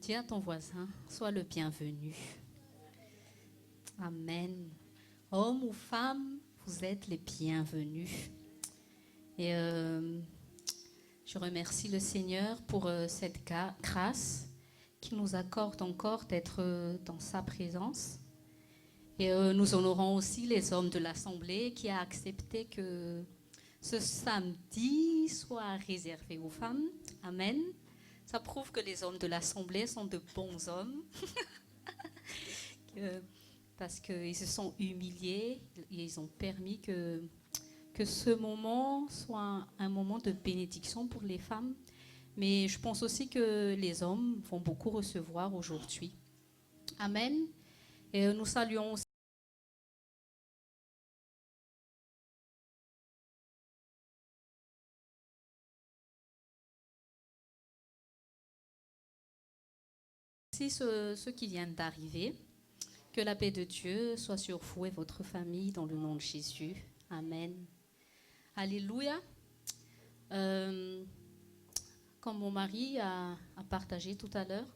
Dis à ton voisin, sois le bienvenu. Amen. Hommes ou femmes, vous êtes les bienvenus. Et je remercie le Seigneur pour cette grâce qu'il nous accorde encore d'être dans sa présence. Et nous honorons aussi les hommes de l'Assemblée qui a accepté que ce samedi soit réservé aux femmes. Amen. Ça prouve que les hommes de l'Assemblée sont de bons hommes. Parce qu'ils se sont humiliés et ils ont permis que ce moment soit un moment de bénédiction pour les femmes. Mais je pense aussi que les hommes vont beaucoup recevoir aujourd'hui. Amen. Et nous saluons aussi ceux qui viennent d'arriver. Que la paix de Dieu soit sur vous et votre famille dans le nom de Jésus. Amen. Alléluia. Comme mon mari a partagé tout à l'heure,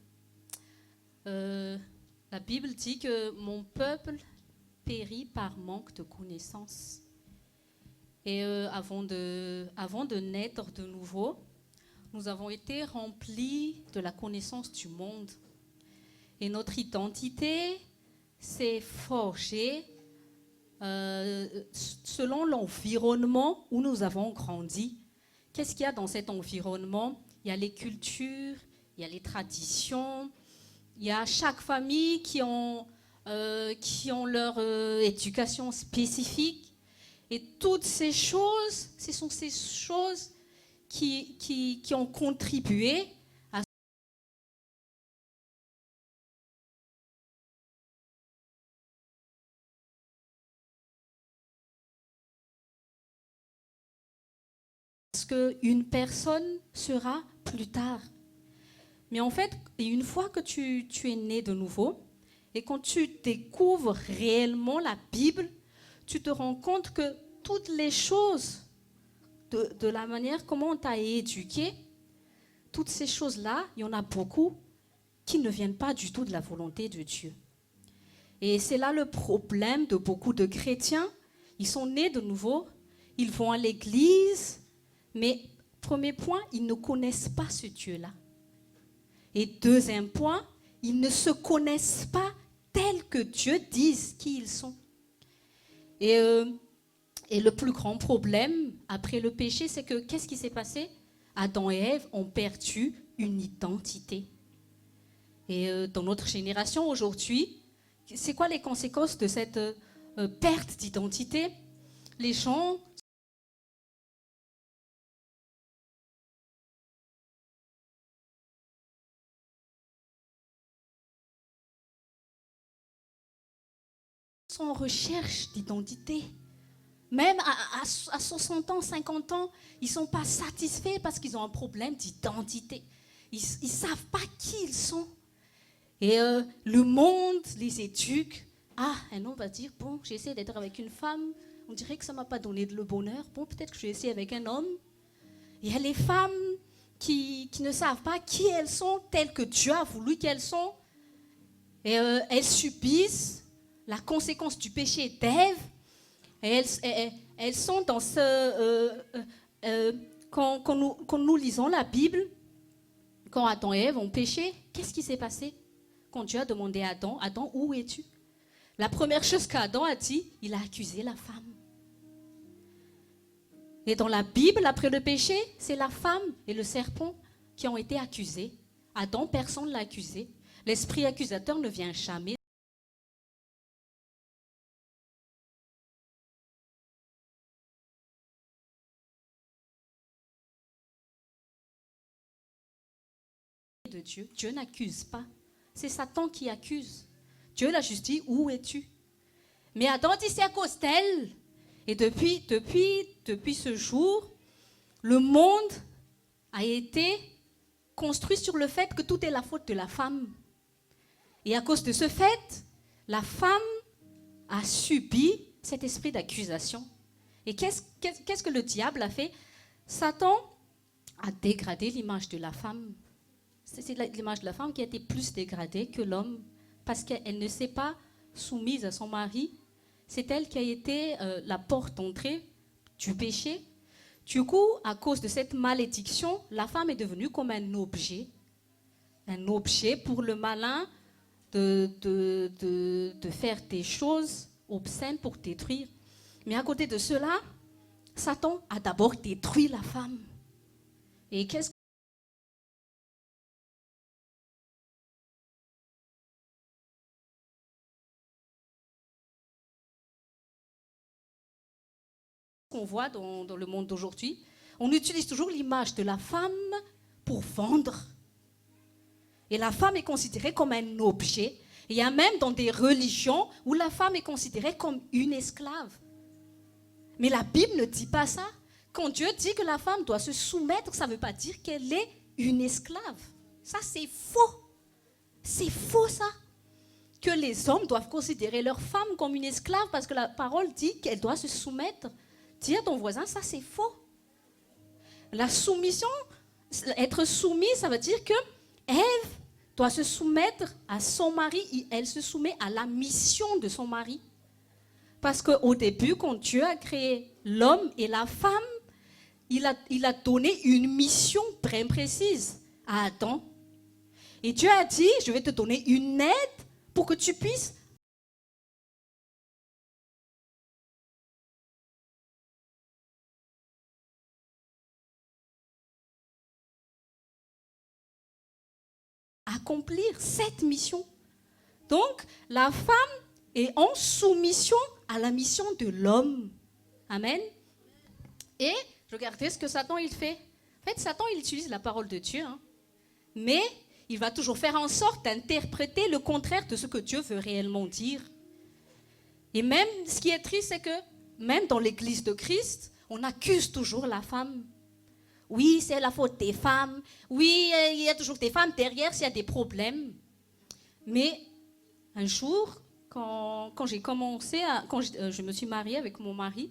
la Bible dit que mon peuple périt par manque de connaissance. Et avant de naître de nouveau, nous avons été remplis de la connaissance du monde. Et notre identité s'est forgée selon l'environnement où nous avons grandi. Qu'est-ce qu'il y a dans cet environnement? Il y a les cultures, il y a les traditions, il y a chaque famille qui ont leur éducation spécifique. Et toutes ces choses, ce sont ces choses qui ont contribué à ce qu'une personne sera plus tard. Mais en fait, une fois que tu es né de nouveau, et quand tu découvres réellement la Bible, tu te rends compte que toutes les choses, de la manière comment on t'a éduqué, toutes ces choses-là, il y en a beaucoup qui ne viennent pas du tout de la volonté de Dieu. Et c'est là le problème de beaucoup de chrétiens. Ils sont nés de nouveau, ils vont à l'église, mais premier point, ils ne connaissent pas ce Dieu-là. Et deuxième point, ils ne se connaissent pas tels que Dieu dise qui ils sont. Et le plus grand problème après le péché, c'est que qu'est-ce qui s'est passé? Adam et Ève ont perdu une identité. Et dans notre génération aujourd'hui, c'est quoi les conséquences de cette perte d'identité? Les gens sont en recherche d'identité. Même à 60 ans, 50 ans, ils ne sont pas satisfaits parce qu'ils ont un problème d'identité. Ils ne savent pas qui ils sont. Et le monde les éduque. Ah, un homme va dire, bon, j'ai essayé d'être avec une femme, on dirait que ça ne m'a pas donné le bonheur. Bon, peut-être que je vais essayer avec un homme. Il y a les femmes qui ne savent pas qui elles sont, telles que Dieu a voulu qu'elles sont. Et elles subissent la conséquence du péché d'Ève. Et elles sont dans ce... quand nous lisons la Bible, quand Adam et Ève ont péché, qu'est-ce qui s'est passé? Quand Dieu a demandé à Adam, Adam, où es-tu? La première chose qu'Adam a dit, il a accusé la femme. Et dans la Bible, après le péché, c'est la femme et le serpent qui ont été accusés. Adam, personne ne l'a accusé. L'esprit accusateur ne vient jamais de Dieu. Dieu n'accuse pas. C'est Satan qui accuse. Dieu l'a juste dit, où es-tu? Mais Adam dit, c'est à cause d'elle. Et depuis ce jour, le monde a été construit sur le fait que tout est la faute de la femme. Et à cause de ce fait, la femme a subi cet esprit d'accusation. Et qu'est-ce que le diable a fait? Satan a dégradé l'image de la femme. c'est l'image de la femme qui a été plus dégradée que l'homme parce qu'elle ne s'est pas soumise à son mari. C'est elle qui a été la porte d'entrée du péché. Du coup, à cause de cette malédiction, la femme est devenue comme un objet pour le malin de faire des choses obscènes pour détruire. Mais à côté de cela, Satan a d'abord détruit la femme. Et qu'est-ce qu'on voit dans le monde d'aujourd'hui? On utilise toujours l'image de la femme pour vendre. Et la femme est considérée comme un objet. Il y a même dans des religions où la femme est considérée comme une esclave. Mais la Bible ne dit pas ça. Quand Dieu dit que la femme doit se soumettre, ça ne veut pas dire qu'elle est une esclave. Ça, c'est faux. C'est faux, ça. Que les hommes doivent considérer leur femme comme une esclave parce que la parole dit qu'elle doit se soumettre. Dis à ton voisin, ça, c'est faux. La soumission, être soumise, ça veut dire que Ève doit se soumettre à son mari et elle se soumet à la mission de son mari. Parce qu'au début, quand Dieu a créé l'homme et la femme, il a donné une mission bien précise à Adam. Et Dieu a dit, je vais te donner une aide pour que tu puisses accomplir cette mission. Donc, la femme est en soumission à la mission de l'homme. Amen. Et regardez ce que Satan il fait. En fait, Satan il utilise la parole de Dieu, mais il va toujours faire en sorte d'interpréter le contraire de ce que Dieu veut réellement dire. Et même, ce qui est triste, c'est que même dans l'église de Christ, on accuse toujours la femme. Oui, c'est la faute des femmes. Oui, il y a toujours des femmes derrière s'il y a des problèmes. Mais un jour, quand j'ai commencé, quand je me suis mariée avec mon mari,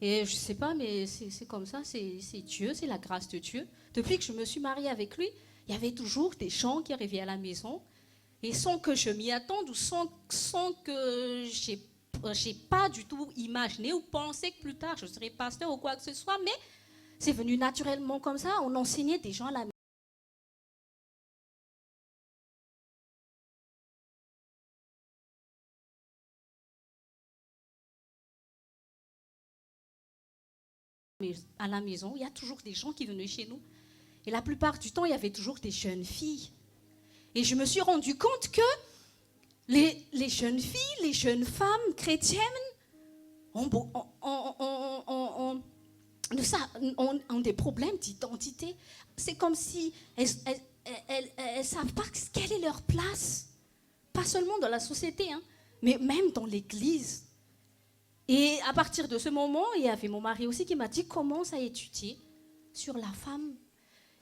et je ne sais pas, mais c'est comme ça, c'est Dieu, c'est la grâce de Dieu. Depuis que je me suis mariée avec lui, il y avait toujours des gens qui arrivaient à la maison, et sans que je m'y attende, ou sans que j'ai pas du tout imaginé ou pensé que plus tard je serais pasteur ou quoi que ce soit, mais c'est venu naturellement comme ça. On enseignait des gens à la maison. Il y a toujours des gens qui venaient chez nous. Et la plupart du temps, il y avait toujours des jeunes filles. Et je me suis rendu compte que les jeunes filles, les jeunes femmes chrétiennes ont des problèmes d'identité. C'est comme si elles ne savent pas quelle est leur place. Pas seulement dans la société, mais même dans l'église. Et à partir de ce moment, il y avait mon mari aussi qui m'a dit commence à étudier sur la femme.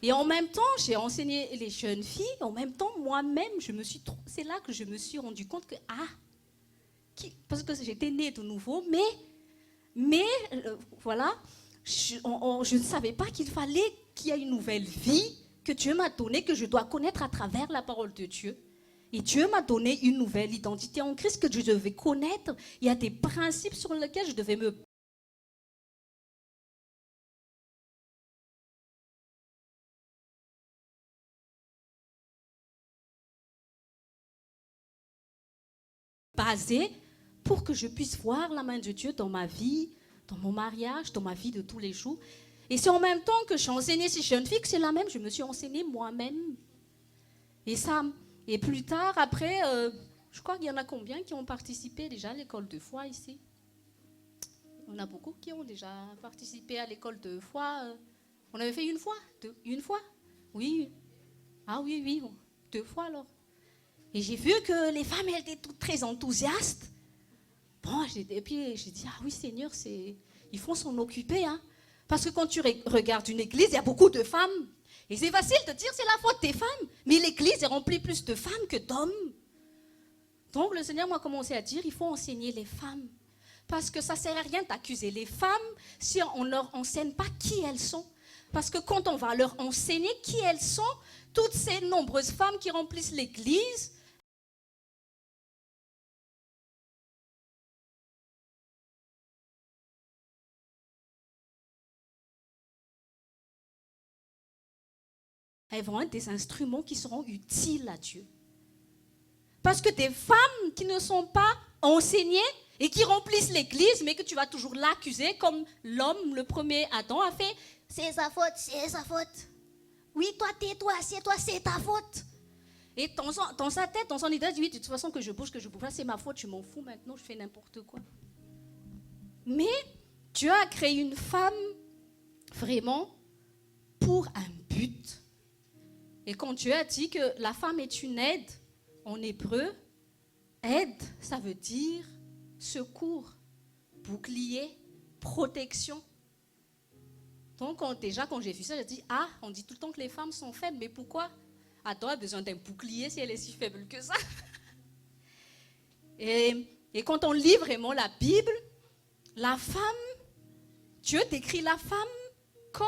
Et en même temps, j'ai enseigné les jeunes filles. En même temps, moi-même, c'est là que je me suis rendu compte que parce que j'étais née de nouveau, mais voilà, je ne savais pas qu'il fallait qu'il y ait une nouvelle vie que Dieu m'a donnée, que je dois connaître à travers la parole de Dieu. Et Dieu m'a donné une nouvelle identité en Christ que je devais connaître. Il y a des principes sur lesquels je devais me baser pour que je puisse voir la main de Dieu dans ma vie, dans mon mariage, dans ma vie de tous les jours. Et c'est en même temps que j'ai enseigné ces jeunes filles que c'est la même, je me suis enseignée moi-même. Et plus tard, après, je crois qu'il y en a combien qui ont participé déjà à l'école de foi ici? On a beaucoup qui ont déjà participé à l'école de foi. On avait fait une fois? Une fois? Oui. Ah oui, 2 fois alors. Et j'ai vu que les femmes, elles étaient toutes très enthousiastes. Bon, et puis j'ai dit, ah oui Seigneur, il faut s'en occuper. Parce que quand tu regardes une église, il y a beaucoup de femmes. Et c'est facile de dire c'est la faute des femmes. Mais l'église est remplie plus de femmes que d'hommes. Donc le Seigneur m'a commencé à dire, il faut enseigner les femmes. Parce que ça ne sert à rien d'accuser les femmes si on ne leur enseigne pas qui elles sont. Parce que quand on va leur enseigner qui elles sont, toutes ces nombreuses femmes qui remplissent l'église, elles vont être des instruments qui seront utiles à Dieu. Parce que des femmes qui ne sont pas enseignées et qui remplissent l'église, mais que tu vas toujours l'accuser, comme l'homme, le premier Adam, a fait, c'est sa faute, c'est sa faute. Oui, toi, tais-toi, assieds-toi, c'est ta faute. Et dans sa tête, dans son idée, il dit, oui, de toute façon, que je bouge, c'est ma faute, je m'en fous maintenant, je fais n'importe quoi. Mais Dieu a créé une femme vraiment pour un but. Et quand Dieu a dit que la femme est une aide, en hébreu, aide, ça veut dire secours, bouclier, protection. Donc déjà quand j'ai vu ça, j'ai dit, on dit tout le temps que les femmes sont faibles, mais pourquoi Adam a besoin d'un bouclier si elle est si faible que ça? Et quand on lit vraiment la Bible, la femme, Dieu décrit la femme comme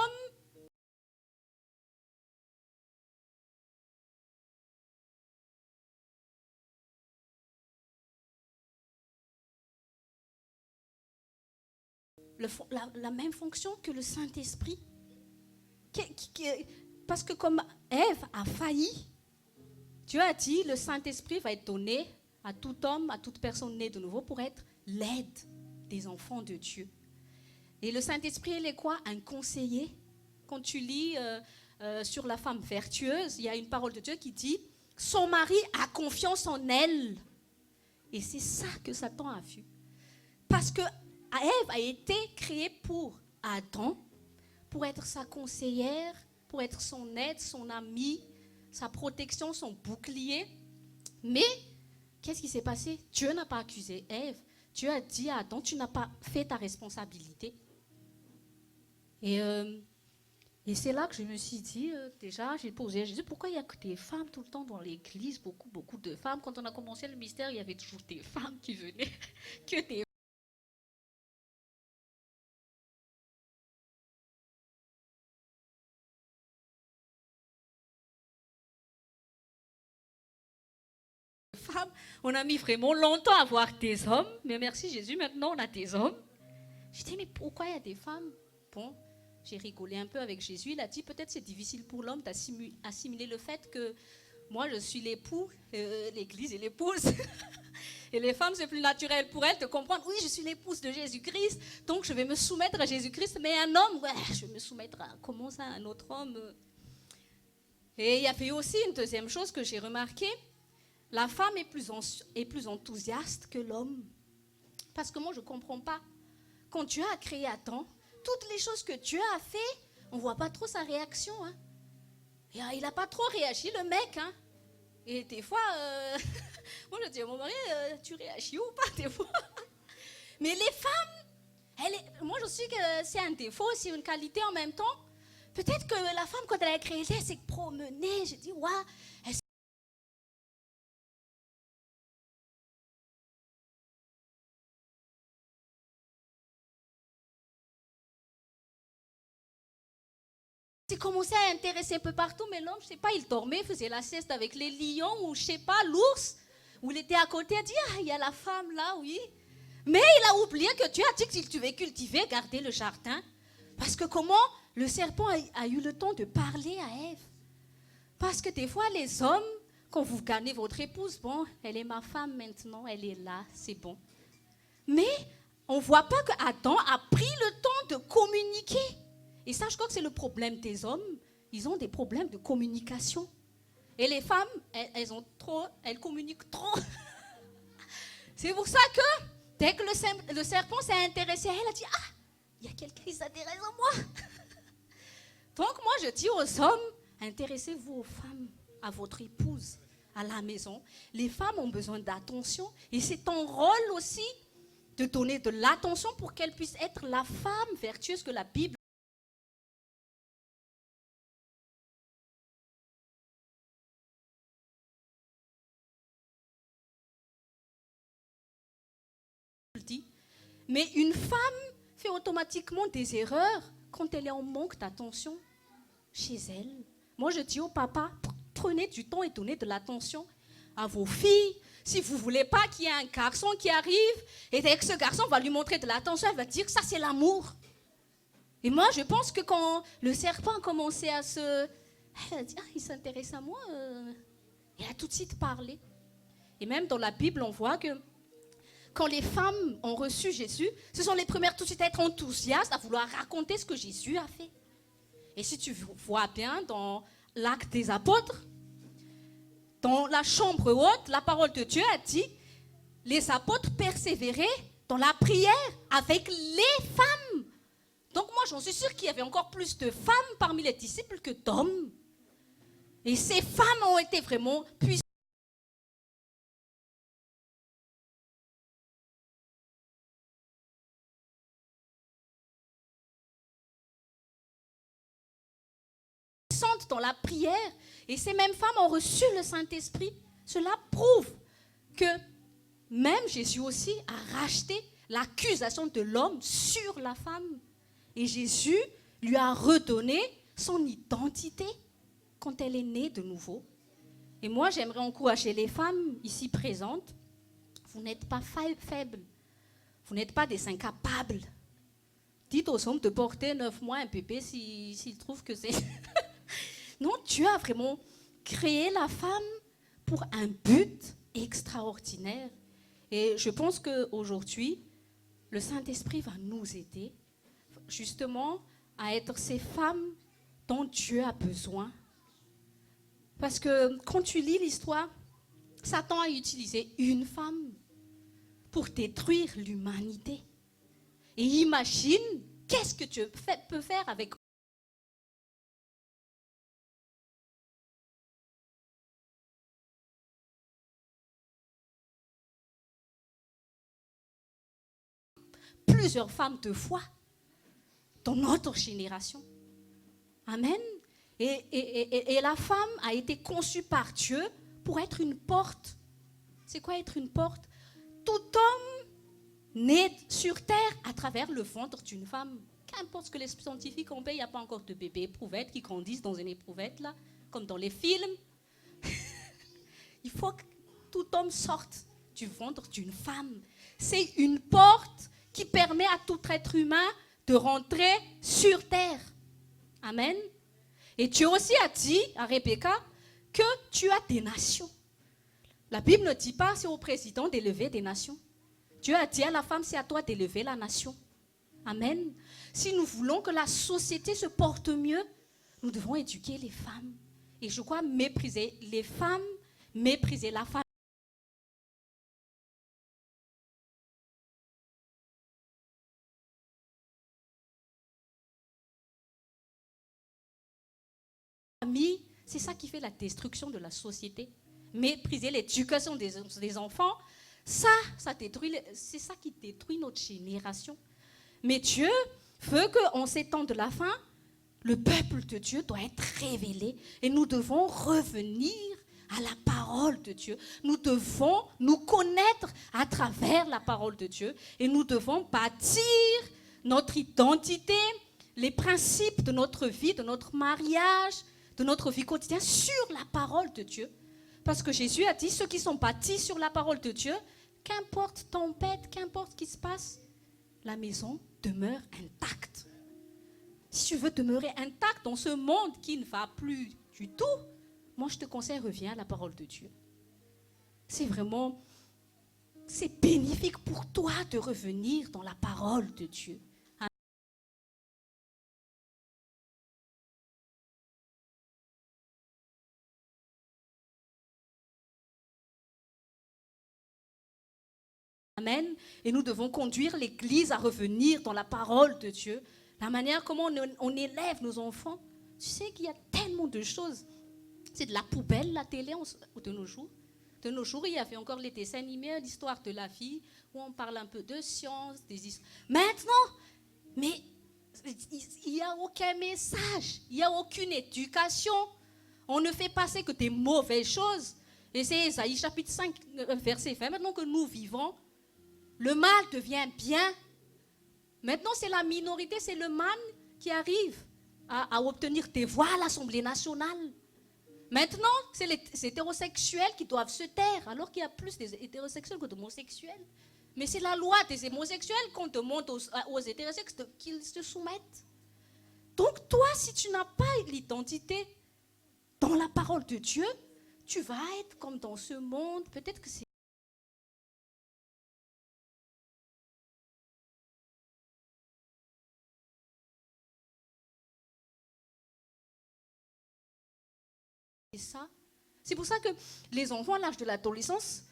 la même fonction que le Saint-Esprit. Parce que comme Ève a failli, Dieu a dit, le Saint-Esprit va être donné à tout homme, à toute personne née de nouveau pour être l'aide des enfants de Dieu. Et le Saint-Esprit, il est quoi? Un conseiller. Quand tu lis sur la femme vertueuse, il y a une parole de Dieu qui dit, son mari a confiance en elle. Et c'est ça que Satan a vu. Parce que Ève a été créée pour Adam, pour être sa conseillère, pour être son aide, son amie, sa protection, son bouclier. Mais, qu'est-ce qui s'est passé? Dieu n'a pas accusé Ève. Dieu a dit à Adam, tu n'as pas fait ta responsabilité. Et c'est là que je me suis dit, déjà, j'ai posé à Jésus, pourquoi il n'y a que des femmes tout le temps dans l'église, beaucoup de femmes. Quand on a commencé le mystère, il y avait toujours des femmes qui venaient, que des femmes. On a mis vraiment longtemps à voir des hommes, mais merci Jésus, maintenant on a des hommes. Je dis, mais pourquoi il y a des femmes? Bon, j'ai rigolé un peu avec Jésus, il a dit, peut-être c'est difficile pour l'homme d'assimiler le fait que moi je suis l'époux, l'église est l'épouse. Et les femmes, c'est plus naturel pour elles de comprendre, oui, je suis l'épouse de Jésus-Christ, donc je vais me soumettre à Jésus-Christ, mais un homme, ouais, je vais me soumettre à, comment ça, un autre homme? Et il y avait aussi une deuxième chose que j'ai remarqué, la femme est plus enthousiaste que l'homme. Parce que moi, je ne comprends pas. Quand Dieu a créé Adam, toutes les choses que Dieu a fait, on ne voit pas trop sa réaction. Hein. Et, il n'a pas trop réagi, le mec. Hein. Et des fois, moi je dis à mon mari, tu réagis ou pas des fois? Mais les femmes, moi je sais que c'est un défaut, c'est une qualité en même temps. Peut-être que la femme, quand elle a créé, elle s'est promenée. J'ai dit, waouh, elle s'est commencé à intéresser un peu partout, mais l'homme, je sais pas, il dormait, faisait la sieste avec les lions, ou je sais pas, l'ours, où il était à côté, il a dit, il y a la femme là, oui. Mais il a oublié que Dieu a dit que si tu veux cultiver, garder le jardin. Parce que comment le serpent a eu le temps de parler à Ève? Parce que des fois, les hommes, quand vous gagnez votre épouse, bon, elle est ma femme maintenant, elle est là, c'est bon. Mais on ne voit pas qu'Adam a pris le temps de communiquer. Et ça, je crois que c'est le problème des hommes. Ils ont des problèmes de communication. Et les femmes, elles communiquent trop. C'est pour ça que, dès que le serpent s'est intéressé à elle, elle a dit, il y a quelqu'un qui s'intéresse à moi. Donc moi, je dis aux hommes, intéressez-vous aux femmes, à votre épouse, à la maison. Les femmes ont besoin d'attention. Et c'est ton rôle aussi de donner de l'attention pour qu'elle puisse être la femme vertueuse que la Bible dit. Mais une femme fait automatiquement des erreurs quand elle est en manque d'attention. chez elle. Moi, je dis au papa, prenez du temps et donnez de l'attention à vos filles. Si vous ne voulez pas qu'il y ait un garçon qui arrive et que ce garçon va lui montrer de l'attention, elle va dire que ça, c'est l'amour. Et moi, je pense que quand le serpent a commencé à se... Elle a dit, il s'intéresse à moi. Elle a tout de suite parlé. Et même dans la Bible, on voit que quand les femmes ont reçu Jésus, ce sont les premières tout de suite à être enthousiastes, à vouloir raconter ce que Jésus a fait. Et si tu vois bien dans l'Acte des Apôtres, dans la chambre haute, la parole de Dieu a dit, les apôtres persévéraient dans la prière avec les femmes. Donc moi, j'en suis sûre qu'il y avait encore plus de femmes parmi les disciples que d'hommes. Et ces femmes ont été vraiment puissantes. Dans la prière, et ces mêmes femmes ont reçu le Saint-Esprit. Cela prouve que même Jésus aussi a racheté l'accusation de l'homme sur la femme. Et Jésus lui a redonné son identité quand elle est née de nouveau. Et moi, j'aimerais encourager les femmes ici présentes. Vous n'êtes pas faibles. Vous n'êtes pas des incapables. Dites aux hommes de porter 9 mois un bébé s'ils trouvent que c'est... Non, Dieu a vraiment créé la femme pour un but extraordinaire. Et je pense qu'aujourd'hui, le Saint-Esprit va nous aider justement à être ces femmes dont Dieu a besoin. Parce que quand tu lis l'histoire, Satan a utilisé une femme pour détruire l'humanité. Et imagine, qu'est-ce que Dieu peut faire avec plusieurs femmes de foi dans notre génération. Amen. Et la femme a été conçue par Dieu pour être une porte. C'est quoi être une porte? Tout homme né sur terre à travers le ventre d'une femme. Qu'importe ce que les scientifiques ont fait, il n'y a pas encore de bébés éprouvettes qui grandissent dans une éprouvette, là, comme dans les films. Il faut que tout homme sorte du ventre d'une femme. C'est une porte qui permet à tout être humain de rentrer sur terre. Amen. Et Dieu aussi a dit à Rebecca que tu as des nations. La Bible ne dit pas c'est au président d'élever des nations. Dieu a dit à la femme, c'est à toi d'élever la nation. Amen. Si nous voulons que la société se porte mieux, nous devons éduquer les femmes. Et je crois mépriser les femmes, mépriser la femme. C'est ça qui fait la destruction de la société. Mépriser l'éducation des enfants, c'est ça qui détruit notre génération. Mais Dieu veut qu'en ces temps de la fin, le peuple de Dieu doit être révélé et nous devons revenir à la parole de Dieu. Nous devons nous connaître à travers la parole de Dieu et nous devons bâtir notre identité, les principes de notre vie, de notre mariage, de notre vie quotidienne sur la parole de Dieu. Parce que Jésus a dit, ceux qui sont bâtis sur la parole de Dieu, qu'importe tempête, qu'importe ce qui se passe, la maison demeure intacte. Si tu veux demeurer intact dans ce monde qui ne va plus du tout, moi je te conseille, reviens à la parole de Dieu. C'est bénéfique pour toi de revenir dans la parole de Dieu. Amen. Et nous devons conduire l'Église à revenir dans la parole de Dieu. La manière comment on élève nos enfants. Tu sais qu'il y a tellement de choses. C'est de la poubelle, la télé, de nos jours. De nos jours, il y avait encore les dessins animés, l'histoire de la vie, où on parle un peu de science, des histoires. Maintenant, mais il n'y a aucun message, il n'y a aucune éducation. On ne fait passer que des mauvaises choses. Et c'est Ésaïe chapitre 5, verset 20. Maintenant que nous vivons, le mal devient bien. Maintenant, c'est la minorité, c'est le mal qui arrive. à obtenir des voix à l'Assemblée nationale. Maintenant, c'est les hétérosexuels qui doivent se taire, alors qu'il y a plus des hétérosexuels que d'homosexuels. Mais c'est la loi des homosexuels qu'on demande aux hétérosexuels qu'ils se soumettent. Donc toi, si tu n'as pas l'identité dans la parole de Dieu, tu vas être comme dans ce monde. Peut-être que c'est ça. C'est pour ça que les enfants à l'âge de l'adolescence,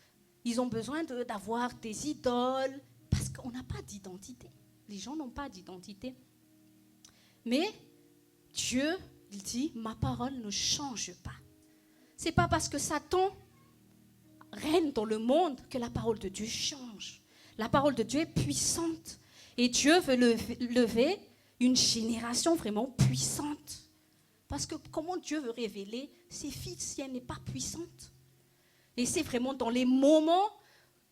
ils ont besoin d'avoir des idoles, parce qu'on n'a pas d'identité. Les gens n'ont pas d'identité. Mais Dieu, il dit, ma parole ne change pas. C'est pas parce que Satan règne dans le monde que la parole de Dieu change. La parole de Dieu est puissante. Et Dieu veut lever une génération vraiment puissante. Parce que comment Dieu veut révéler ses filles si elle n'est pas puissante? Et c'est vraiment dans les moments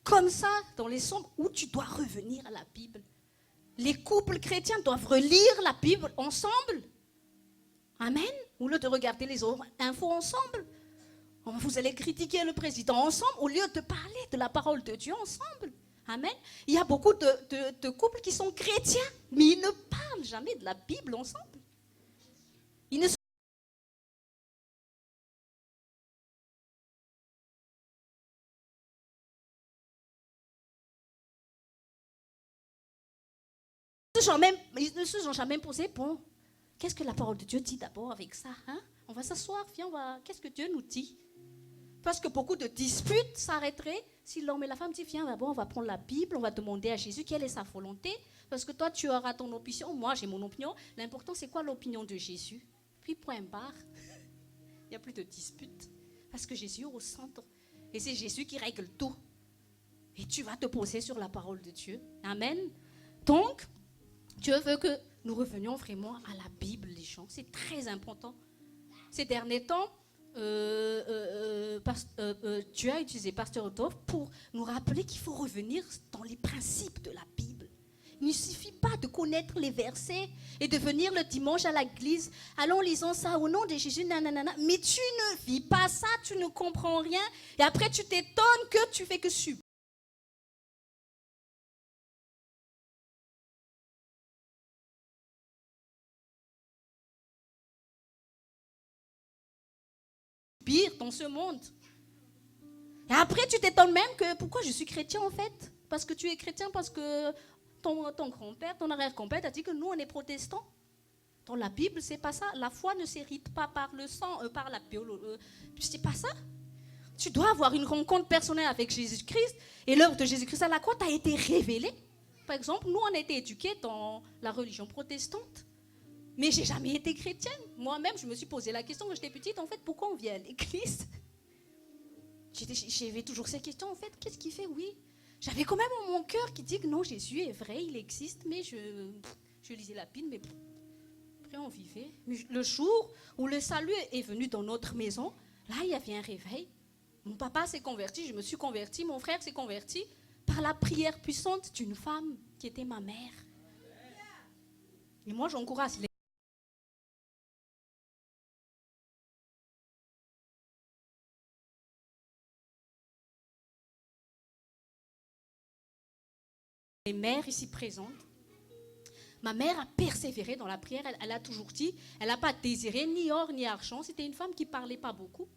comme ça, dans les sombres, où tu dois revenir à la Bible. Les couples chrétiens doivent relire la Bible ensemble. Amen. Au lieu de regarder les infos ensemble. Vous allez critiquer le président ensemble au lieu de parler de la parole de Dieu ensemble. Amen. Il y a beaucoup de couples qui sont chrétiens, mais ils ne parlent jamais de la Bible ensemble. Ils ne ils ne se sont jamais posé, bon, qu'est-ce que la parole de Dieu dit d'abord avec ça, hein? On va s'asseoir, viens, qu'est-ce que Dieu nous dit? Parce que beaucoup de disputes s'arrêteraient si l'homme et la femme disent, viens, d'abord, on va prendre la Bible, on va demander à Jésus quelle est sa volonté, parce que toi, tu auras ton opinion, moi, j'ai mon opinion. L'important, c'est quoi l'opinion de Jésus? Puis, point barre, il n'y a plus de disputes, parce que Jésus est au centre, et c'est Jésus qui règle tout. Et tu vas te poser sur la parole de Dieu. Amen. Donc, Dieu veut que nous revenions vraiment à la Bible, les gens. C'est très important. Ces derniers temps, Dieu a utilisé Pasteur Otto pour nous rappeler qu'il faut revenir dans les principes de la Bible. Il ne suffit pas de connaître les versets et de venir le dimanche à l'église. Allons, lisons ça au nom de Jésus, nanana. Mais tu ne vis pas ça, tu ne comprends rien. Et après, tu t'étonnes que tu fais que subir. Dans ce monde. Et après, tu t'étonnes même que pourquoi je suis chrétien en fait? Parce que tu es chrétien, parce que ton grand-père, ton arrière-grand-père t'a dit que nous, on est protestants. Dans la Bible, c'est pas ça. La foi ne s'hérite pas par le sang, par la biologie. C'est pas ça. Tu dois avoir une rencontre personnelle avec Jésus-Christ. Et l'œuvre de Jésus-Christ à la croix t'a été révélée. Par exemple, nous, on a été éduqués dans la religion protestante. Mais j'ai jamais été chrétienne. Moi-même, je me suis posé la question quand j'étais petite, en fait, pourquoi on vient à l'église? J'avais toujours ces questions, en fait, qu'est-ce qui fait? Oui. J'avais quand même mon cœur qui dit que non, Jésus est vrai, il existe, mais je lisais la Bible, mais après on vivait. Mais le jour où le salut est venu dans notre maison, là, il y avait un réveil. Mon papa s'est converti, je me suis convertie, mon frère s'est converti par la prière puissante d'une femme qui était ma mère. Et moi, j'encourage les mères ici présentes. Ma mère a persévéré dans la prière, elle a toujours dit, elle n'a pas désiré ni or ni argent, c'était une femme qui ne parlait pas beaucoup.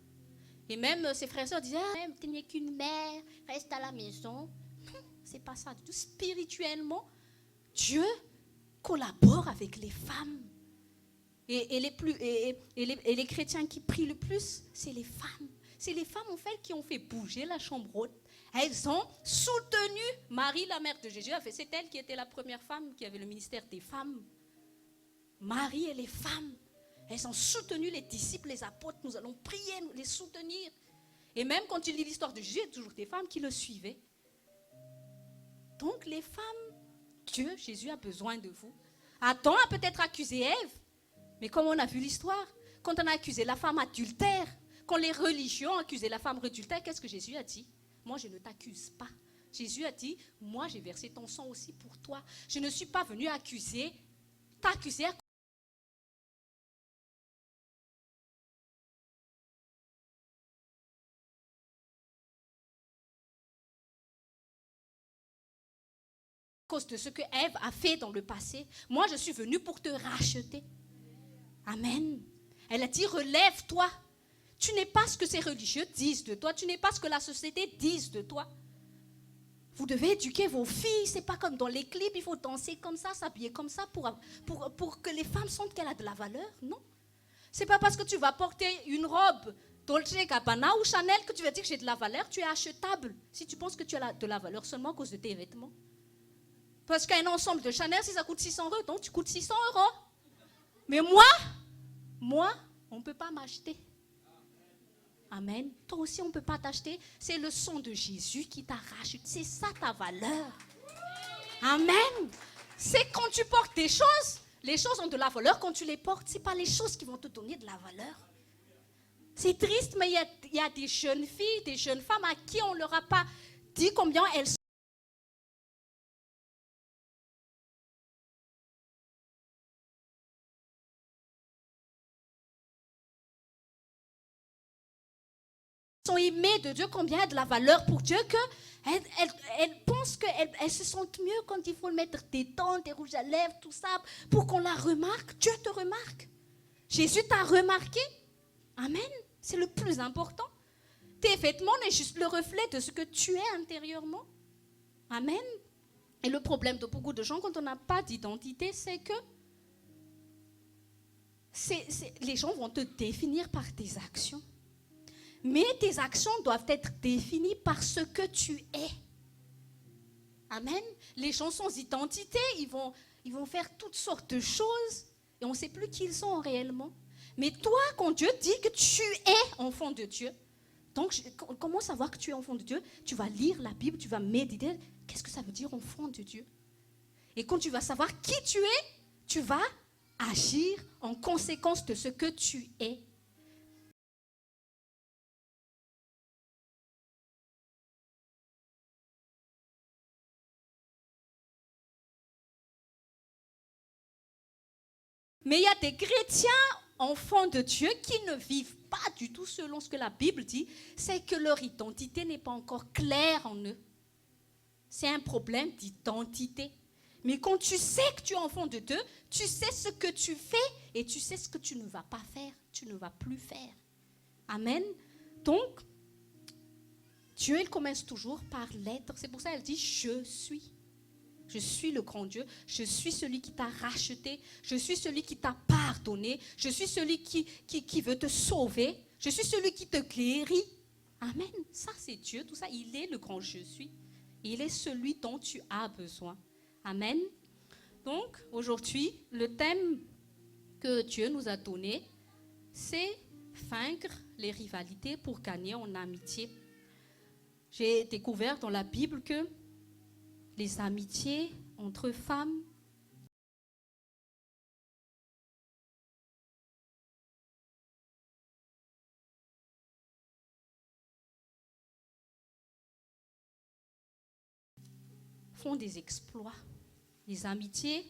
Et même ses frères et sœurs disaient, ah, tu n'es qu'une mère, reste à la maison. C'est pas ça du tout. Spirituellement, Dieu collabore avec les femmes. Et les chrétiens qui prient le plus, c'est les femmes. C'est les femmes, en fait, qui ont fait bouger la chambre haute. Elles ont soutenu Marie, la mère de Jésus. C'est elle qui était la première femme qui avait le ministère des femmes. Marie et les femmes, elles ont soutenu les disciples, les apôtres. Nous allons prier, les soutenir. Et même quand tu lis l'histoire de Jésus, il y a toujours des femmes qui le suivaient. Donc les femmes, Dieu, Jésus a besoin de vous. Adam a peut-être accusé Ève, mais comme on a vu l'histoire, quand on a accusé la femme adultère, quand les religions ont accusé la femme adultère, qu'est-ce que Jésus a dit? Moi, je ne t'accuse pas. Jésus a dit, moi, j'ai versé ton sang aussi pour toi. Je ne suis pas venu t'accuser cause de ce que Ève a fait dans le passé. Moi, je suis venue pour te racheter. Amen. Elle a dit, relève-toi. Tu n'es pas ce que ces religieux disent de toi. Tu n'es pas ce que la société dit de toi. Vous devez éduquer vos filles. Ce n'est pas comme dans les clips, il faut danser comme ça, s'habiller comme ça pour que les femmes sentent qu'elle a de la valeur. Non. Ce n'est pas parce que tu vas porter une robe Dolce & Gabbana ou Chanel que tu vas dire que j'ai de la valeur. Tu es achetable si tu penses que tu as de la valeur seulement à cause de tes vêtements. Parce qu'un ensemble de Chanel, si ça coûte 600 €, donc tu coûtes 600 €. Mais moi, on ne peut pas m'acheter. Amen. Toi aussi, on ne peut pas t'acheter. C'est le sang de Jésus qui t'a racheté. C'est ça ta valeur. Amen. C'est quand tu portes des choses, les choses ont de la valeur. Quand tu les portes, ce n'est pas les choses qui vont te donner de la valeur. C'est triste, mais il y a des jeunes filles, des jeunes femmes à qui on ne leur a pas dit combien elles sont aimées de Dieu, combien il y a de la valeur pour Dieu, qu'elles pensent qu'elles se sentent mieux quand il faut mettre des dents, des rouges à lèvres, tout ça, pour qu'on la remarque. Dieu te remarque. Jésus t'a remarqué. Amen. C'est le plus important. Tes vêtements n'est juste le reflet de ce que tu es intérieurement. Amen. Et le problème de beaucoup de gens, quand on n'a pas d'identité, c'est que les gens vont te définir par tes actions. Mais tes actions doivent être définies par ce que tu es. Amen. Les gens sans identité, ils vont faire toutes sortes de choses et on ne sait plus qui ils sont réellement. Mais toi, quand Dieu dit que tu es enfant de Dieu, donc comment savoir que tu es enfant de Dieu? Tu vas lire la Bible, tu vas méditer. Qu'est-ce que ça veut dire enfant de Dieu? Et quand tu vas savoir qui tu es, tu vas agir en conséquence de ce que tu es. Mais il y a des chrétiens enfants de Dieu qui ne vivent pas du tout selon ce que la Bible dit, c'est que leur identité n'est pas encore claire en eux. C'est un problème d'identité. Mais quand tu sais que tu es enfant de Dieu, tu sais ce que tu fais et tu sais ce que tu ne vas pas faire, tu ne vas plus faire. Amen. Donc, Dieu, il commence toujours par l'être. C'est pour ça qu'elle dit « Je suis ». Je suis le grand Dieu, je suis celui qui t'a racheté, je suis celui qui t'a pardonné, je suis celui qui veut te sauver, je suis celui qui te guérit. Amen. Ça, c'est Dieu, tout ça, il est le grand je suis. Il est celui dont tu as besoin. Amen. Donc, aujourd'hui, le thème que Dieu nous a donné, c'est vaincre les rivalités pour gagner en amitié. J'ai découvert dans la Bible que les amitiés entre femmes font des exploits. Les amitiés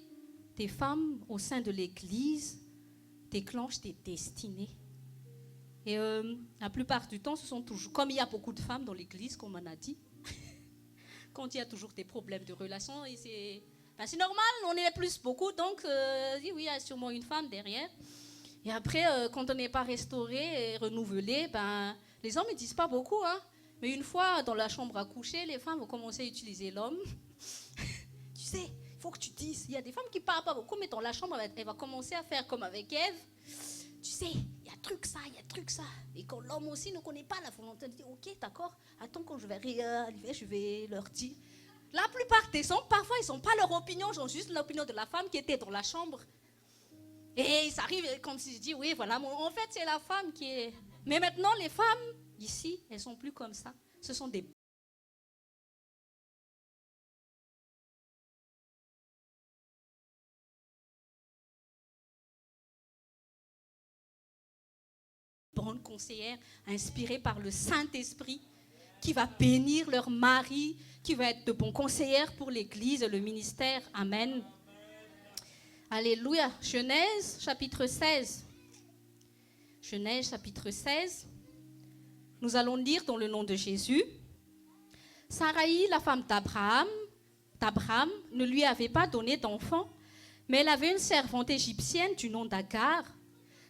des femmes au sein de l'Église déclenchent des destinées. Et la plupart du temps, ce sont toujours, comme il y a beaucoup de femmes dans l'Église, comme on a dit, quand il y a toujours des problèmes de relations, et c'est normal, on est plus beaucoup, donc oui, il y a sûrement une femme derrière. Et après, quand on n'est pas restauré et renouvelé, les hommes ne disent pas beaucoup, hein. Mais une fois dans la chambre à coucher, les femmes vont commencer à utiliser l'homme. Tu sais, il faut que tu dises, il y a des femmes qui ne parlent pas beaucoup, mais dans la chambre, elle va commencer à faire comme avec Ève. Tu sais, il y a truc ça, il y a truc ça. Et quand l'homme aussi ne connaît pas la volonté, il dit, ok, d'accord, attends, quand je vais arriver, je vais leur dire. La plupart des hommes, parfois, ils n'ont pas leur opinion, ils ont juste l'opinion de la femme qui était dans la chambre. Et ils arrivent comme s'ils disent, oui, voilà, en fait, c'est la femme qui est... Mais maintenant, les femmes, ici, elles ne sont plus comme ça. Ce sont des... bonnes conseillères inspirées par le Saint-Esprit qui va bénir leur mari, qui va être de bons conseillères pour l'Église et le ministère. Amen. Alléluia. Genèse, chapitre 16. Genèse, chapitre 16. Nous allons lire dans le nom de Jésus. Sarai, la femme d'Abraham, d'Abraham ne lui avait pas donné d'enfant, mais elle avait une servante égyptienne du nom d'Agar.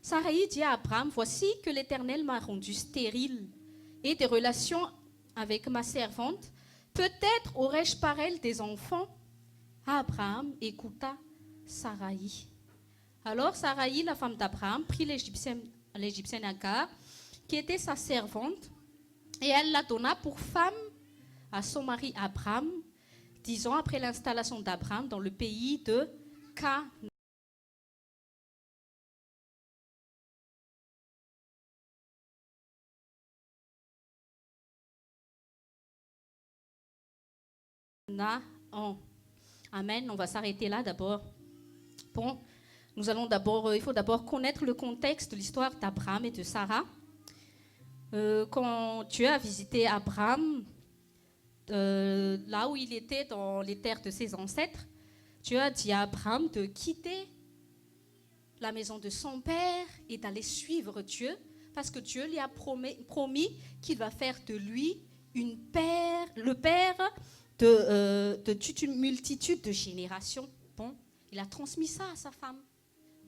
Sarai dit à Abraham, voici que l'Éternel m'a rendu stérile et des relations avec ma servante. Peut-être aurais-je par elle des enfants. Abraham écouta Sarai. Alors Sarai, la femme d'Abraham, prit l'Égyptienne Agar, qui était sa servante, et elle la donna pour femme à son mari Abraham, 10 ans après l'installation d'Abraham dans le pays de Canaan. Amen. On va s'arrêter là d'abord. Bon, il faut d'abord connaître le contexte de l'histoire d'Abraham et de Sarah. Quand Dieu a visité Abraham, là où il était dans les terres de ses ancêtres, Dieu a dit à Abraham de quitter la maison de son père et d'aller suivre Dieu, parce que Dieu lui a promis qu'il va faire de lui le père de toute une multitude de générations. Bon, il a transmis ça à sa femme,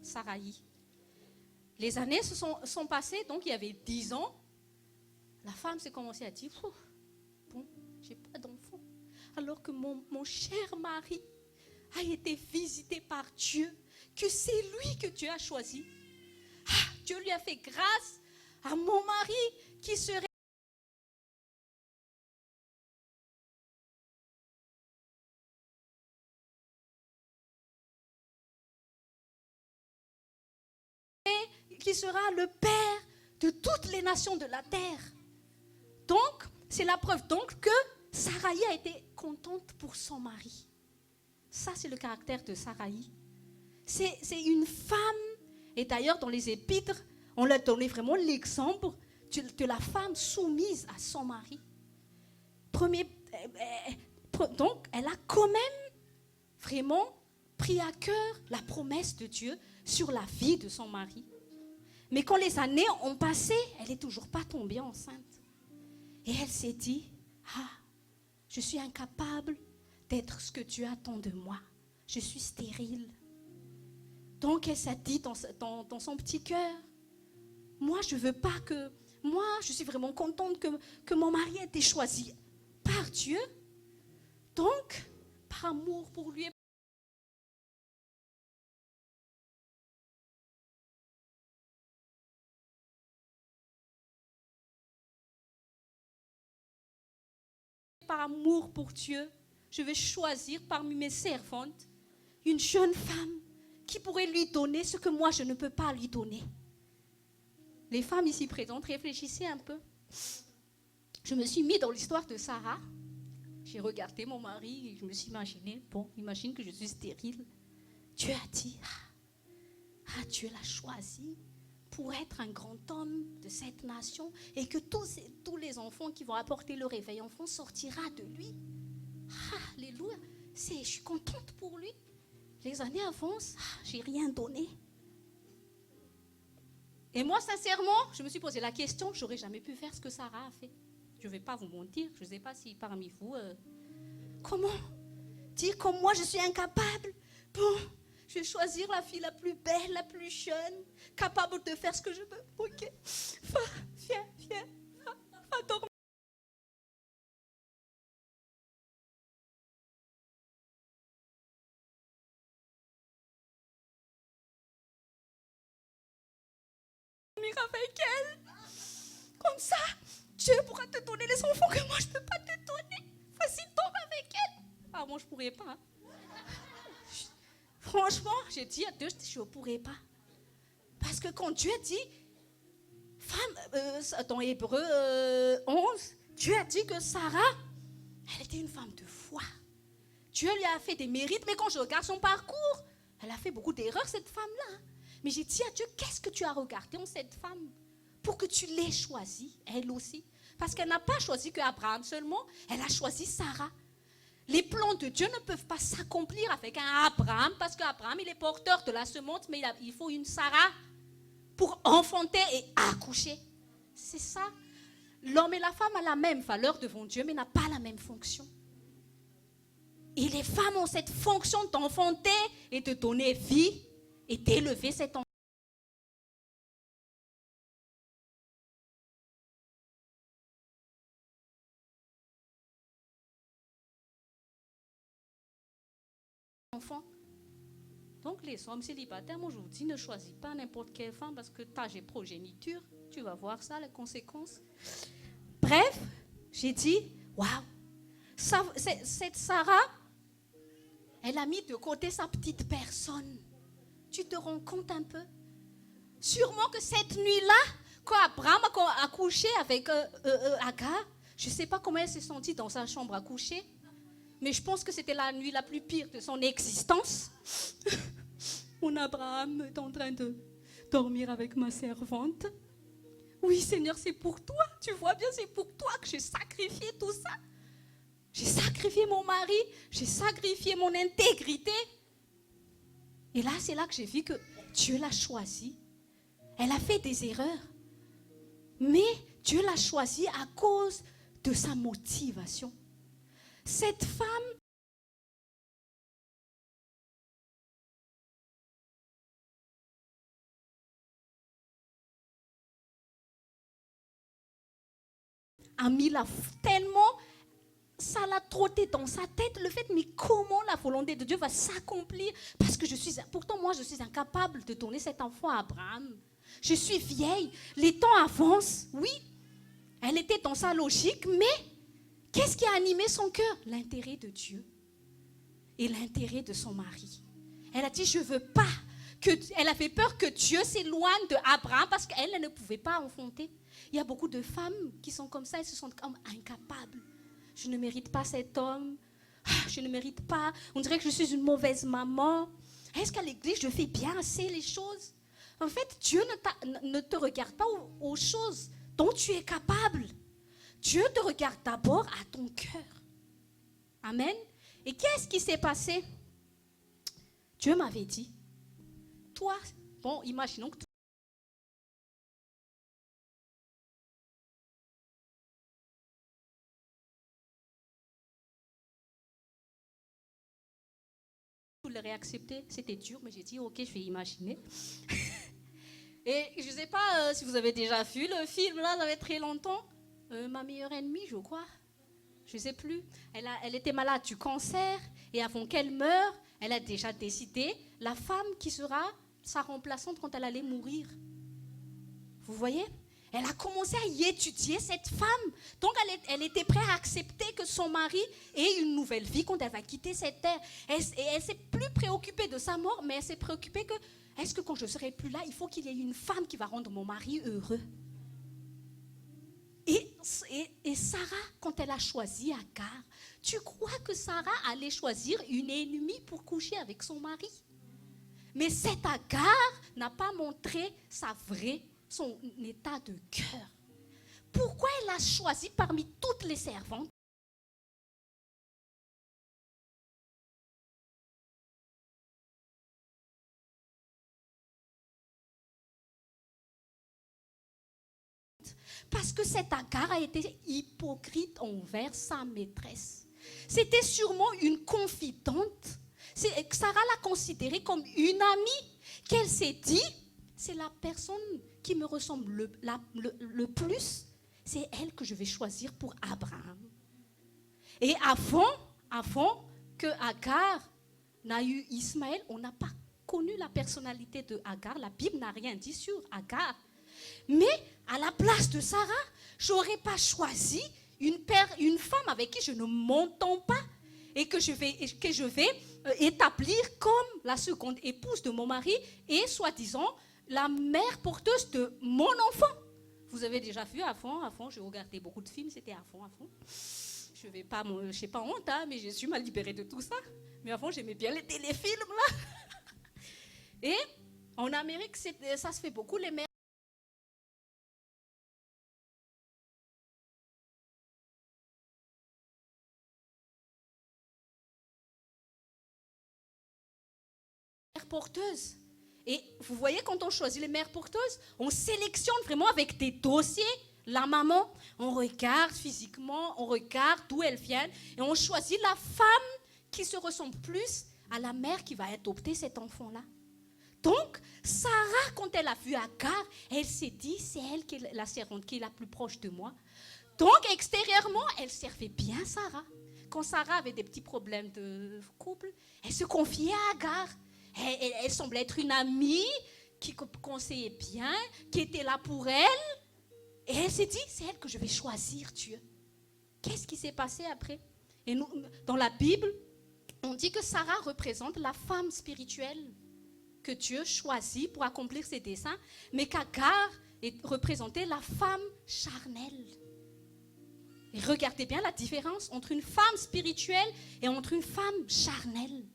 Sarai. Les années sont passées, donc il y avait 10 ans. La femme s'est commencée à dire, bon, j'ai pas d'enfant. Alors que mon cher mari a été visité par Dieu, que c'est lui que Dieu a choisi. Dieu lui a fait grâce à mon mari qui serait qui sera le père de toutes les nations de la terre. Donc, c'est la preuve donc que Sarai a été contente pour son mari. Ça, c'est le caractère de Sarai. C'est une femme, et d'ailleurs dans les épîtres, on leur donnait vraiment l'exemple de la femme soumise à son mari. Donc, elle a quand même vraiment pris à cœur la promesse de Dieu sur la vie de son mari. Mais quand les années ont passé, elle n'est toujours pas tombée enceinte. Et elle s'est dit, je suis incapable d'être ce que Dieu attend de moi. Je suis stérile. Donc elle s'est dit dans son petit cœur, moi je veux pas que... Moi je suis vraiment contente que mon mari ait été choisi par Dieu. Donc, par amour pour lui, par amour pour Dieu, je vais choisir parmi mes servantes une jeune femme qui pourrait lui donner ce que moi je ne peux pas lui donner. Les femmes ici présentes, réfléchissez un peu. Je me suis mis dans l'histoire de Sarah. J'ai regardé mon mari et je me suis imaginé, bon, imagine que je suis stérile. Dieu a dit, Dieu l'a choisi pour être un grand homme de cette nation et que tous les enfants qui vont apporter le réveil enfant sortira de lui. Alléluia. Je suis contente pour lui. Les années avancent, j'ai rien donné. Et moi, sincèrement, je me suis posé la question, j'aurais jamais pu faire ce que Sarah a fait. Je ne vais pas vous mentir, je ne sais pas si parmi vous... Comment dire comme moi, je suis incapable. Bon, je vais choisir la fille la plus belle, la plus jeune, capable de faire ce que je veux. Ok, viens, va dormir. Avec elle. Comme ça, Dieu pourra te donner les enfants que moi je ne peux pas te donner. Vas-y, dors avec elle. Moi je ne pourrais pas. Hein. Franchement, j'ai dit à Dieu, je ne pourrais pas. Parce que quand Dieu dit, femme, dans Hébreu 11, Dieu a dit que Sarah, elle était une femme de foi. Dieu lui a fait des mérites, mais quand je regarde son parcours, elle a fait beaucoup d'erreurs, cette femme-là. Mais j'ai dit à Dieu, qu'est-ce que tu as regardé en cette femme pour que tu l'aies choisie, elle aussi? Parce qu'elle n'a pas choisi que Abraham seulement, elle a choisi Sarah. Les plans de Dieu ne peuvent pas s'accomplir avec un Abraham, parce qu'Abraham, il est porteur de la semence, mais il faut une Sarah pour enfanter et accoucher. C'est ça. L'homme et la femme ont la même valeur devant Dieu, mais n'a pas la même fonction. Et les femmes ont cette fonction d'enfanter et de donner vie et d'élever cet enfant. Donc les hommes célibataires, moi je vous dis, ne choisis pas n'importe quelle femme parce que tu as des progéniture. Tu vas voir ça, les conséquences. Bref, j'ai dit, waouh, cette Sarah, elle a mis de côté sa petite personne. Tu te rends compte un peu? Sûrement que cette nuit-là, quand Abraham a couché avec Agar, je ne sais pas comment elle s'est sentie dans sa chambre à coucher, mais je pense que c'était la nuit la plus pire de son existence. Mon Abraham est en train de dormir avec ma servante. Oui, Seigneur, c'est pour toi. Tu vois bien, c'est pour toi que j'ai sacrifié tout ça. J'ai sacrifié mon mari, j'ai sacrifié mon intégrité. Et là, c'est là que j'ai vu que Dieu l'a choisie. Elle a fait des erreurs. Mais Dieu l'a choisie à cause de sa motivation. Cette femme a mis tellement, ça l'a trotté dans sa tête, le fait, mais comment la volonté de Dieu va s'accomplir? Parce que pourtant moi je suis incapable de donner cet enfant à Abraham. Je suis vieille, les temps avancent, oui. Elle était dans sa logique, mais qu'est-ce qui a animé son cœur? L'intérêt de Dieu et l'intérêt de son mari. Elle a dit, je ne veux pas. Elle avait peur que Dieu s'éloigne de Abraham parce qu'elle ne pouvait pas enfanter. Il y a beaucoup de femmes qui sont comme ça, elles se sentent comme incapables. Je ne mérite pas cet homme. Je ne mérite pas. On dirait que je suis une mauvaise maman. Est-ce qu'à l'église, je fais bien assez les choses? En fait, Dieu ne te regarde pas aux choses dont tu es capable. Dieu te regarde d'abord à ton cœur. Amen. Et qu'est-ce qui s'est passé? Dieu m'avait dit, toi, bon, imaginons que tu l'aurais accepté, c'était dur, mais j'ai dit, ok, je vais imaginer. Et je ne sais pas si vous avez déjà vu le film, là, ça fait très longtemps. Ma meilleure ennemie, je crois. Je ne sais plus. Elle était malade du cancer, et avant qu'elle meure, elle a déjà décidé la femme qui sera sa remplaçante quand elle allait mourir. Vous voyez? Elle a commencé à y étudier, cette femme. Donc, elle était prête à accepter que son mari ait une nouvelle vie quand elle va quitter cette terre. Et elle s'est plus préoccupée de sa mort, mais elle s'est préoccupée que, est-ce que quand je ne serai plus là, il faut qu'il y ait une femme qui va rendre mon mari heureux. Et Sarah, quand elle a choisi Agar, tu crois que Sarah allait choisir une ennemie pour coucher avec son mari? Mais cette Agar n'a pas montré son état de cœur. Pourquoi elle a choisi parmi toutes les servantes? Parce que cette Agar a été hypocrite envers sa maîtresse. C'était sûrement une confidente. Sarah l'a considérée comme une amie, qu'elle s'est dit, c'est la personne qui me ressemble le plus, c'est elle que je vais choisir pour Abraham. Et avant que Agar n'a eu Ismaël, on n'a pas connu la personnalité de Agar. La Bible n'a rien dit sur Agar. Mais à la place de Sarah, je n'aurais pas choisi une femme avec qui je ne m'entends pas et que je vais établir comme la seconde épouse de mon mari et soi-disant la mère porteuse de mon enfant. Vous avez déjà vu avant, j'ai regardé beaucoup de films, c'était avant. Je n'ai pas honte, hein, mais je suis mal libérée de tout ça. Mais avant, j'aimais bien les téléfilms, là. Et en Amérique, ça se fait beaucoup, les mères porteuses. Et vous voyez, quand on choisit les mères porteuses, on sélectionne vraiment avec des dossiers la maman. On regarde physiquement, on regarde d'où elle vient et on choisit la femme qui se ressemble plus à la mère qui va adopter cet enfant-là. Donc, Sarah, quand elle a vu Agar, elle s'est dit, c'est elle qui est la servante qui est la plus proche de moi. Donc, extérieurement, elle servait bien Sarah. Quand Sarah avait des petits problèmes de couple, elle se confiait à Agar. Elle semblait être une amie qui conseillait bien, qui était là pour elle. Et elle s'est dit, c'est elle que je vais choisir, Dieu. Qu'est-ce qui s'est passé après? Et nous, dans la Bible, on dit que Sarah représente la femme spirituelle que Dieu choisit pour accomplir ses desseins, mais qu'Agar représentait la femme charnelle. Et regardez bien la différence entre une femme spirituelle et entre une femme charnelle.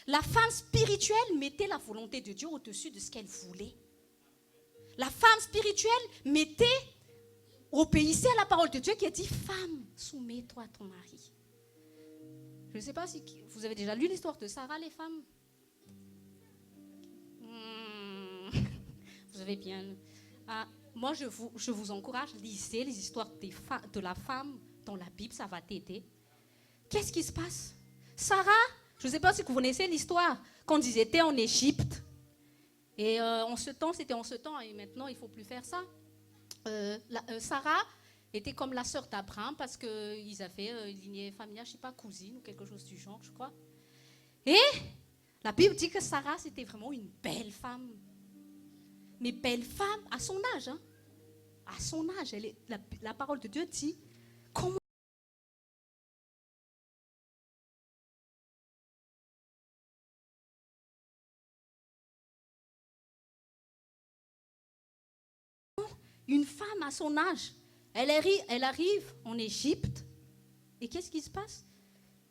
La femme spirituelle mettait la volonté de Dieu au-dessus de ce qu'elle voulait. La femme spirituelle obéissait à la parole de Dieu qui a dit, femme, soumets-toi à ton mari. Je ne sais pas si vous avez déjà lu l'histoire de Sarah, les femmes. Vous avez bien. Moi, je vous encourage, lisez les histoires de la femme dans la Bible, ça va t'aider. Qu'est-ce qui se passe? Sarah, je ne sais pas si vous connaissez l'histoire, quand ils étaient en Égypte. Et c'était en ce temps, et maintenant, il ne faut plus faire ça. Sarah était comme la sœur d'Abraham, parce qu'ils avaient une lignée familiale, je ne sais pas, cousine ou quelque chose du genre, je crois. Et la Bible dit que Sarah, c'était vraiment une belle femme. Mais belle femme à son âge. Hein. À son âge, la parole de Dieu dit, comment une femme à son âge, elle arrive en Égypte, et qu'est-ce qui se passe?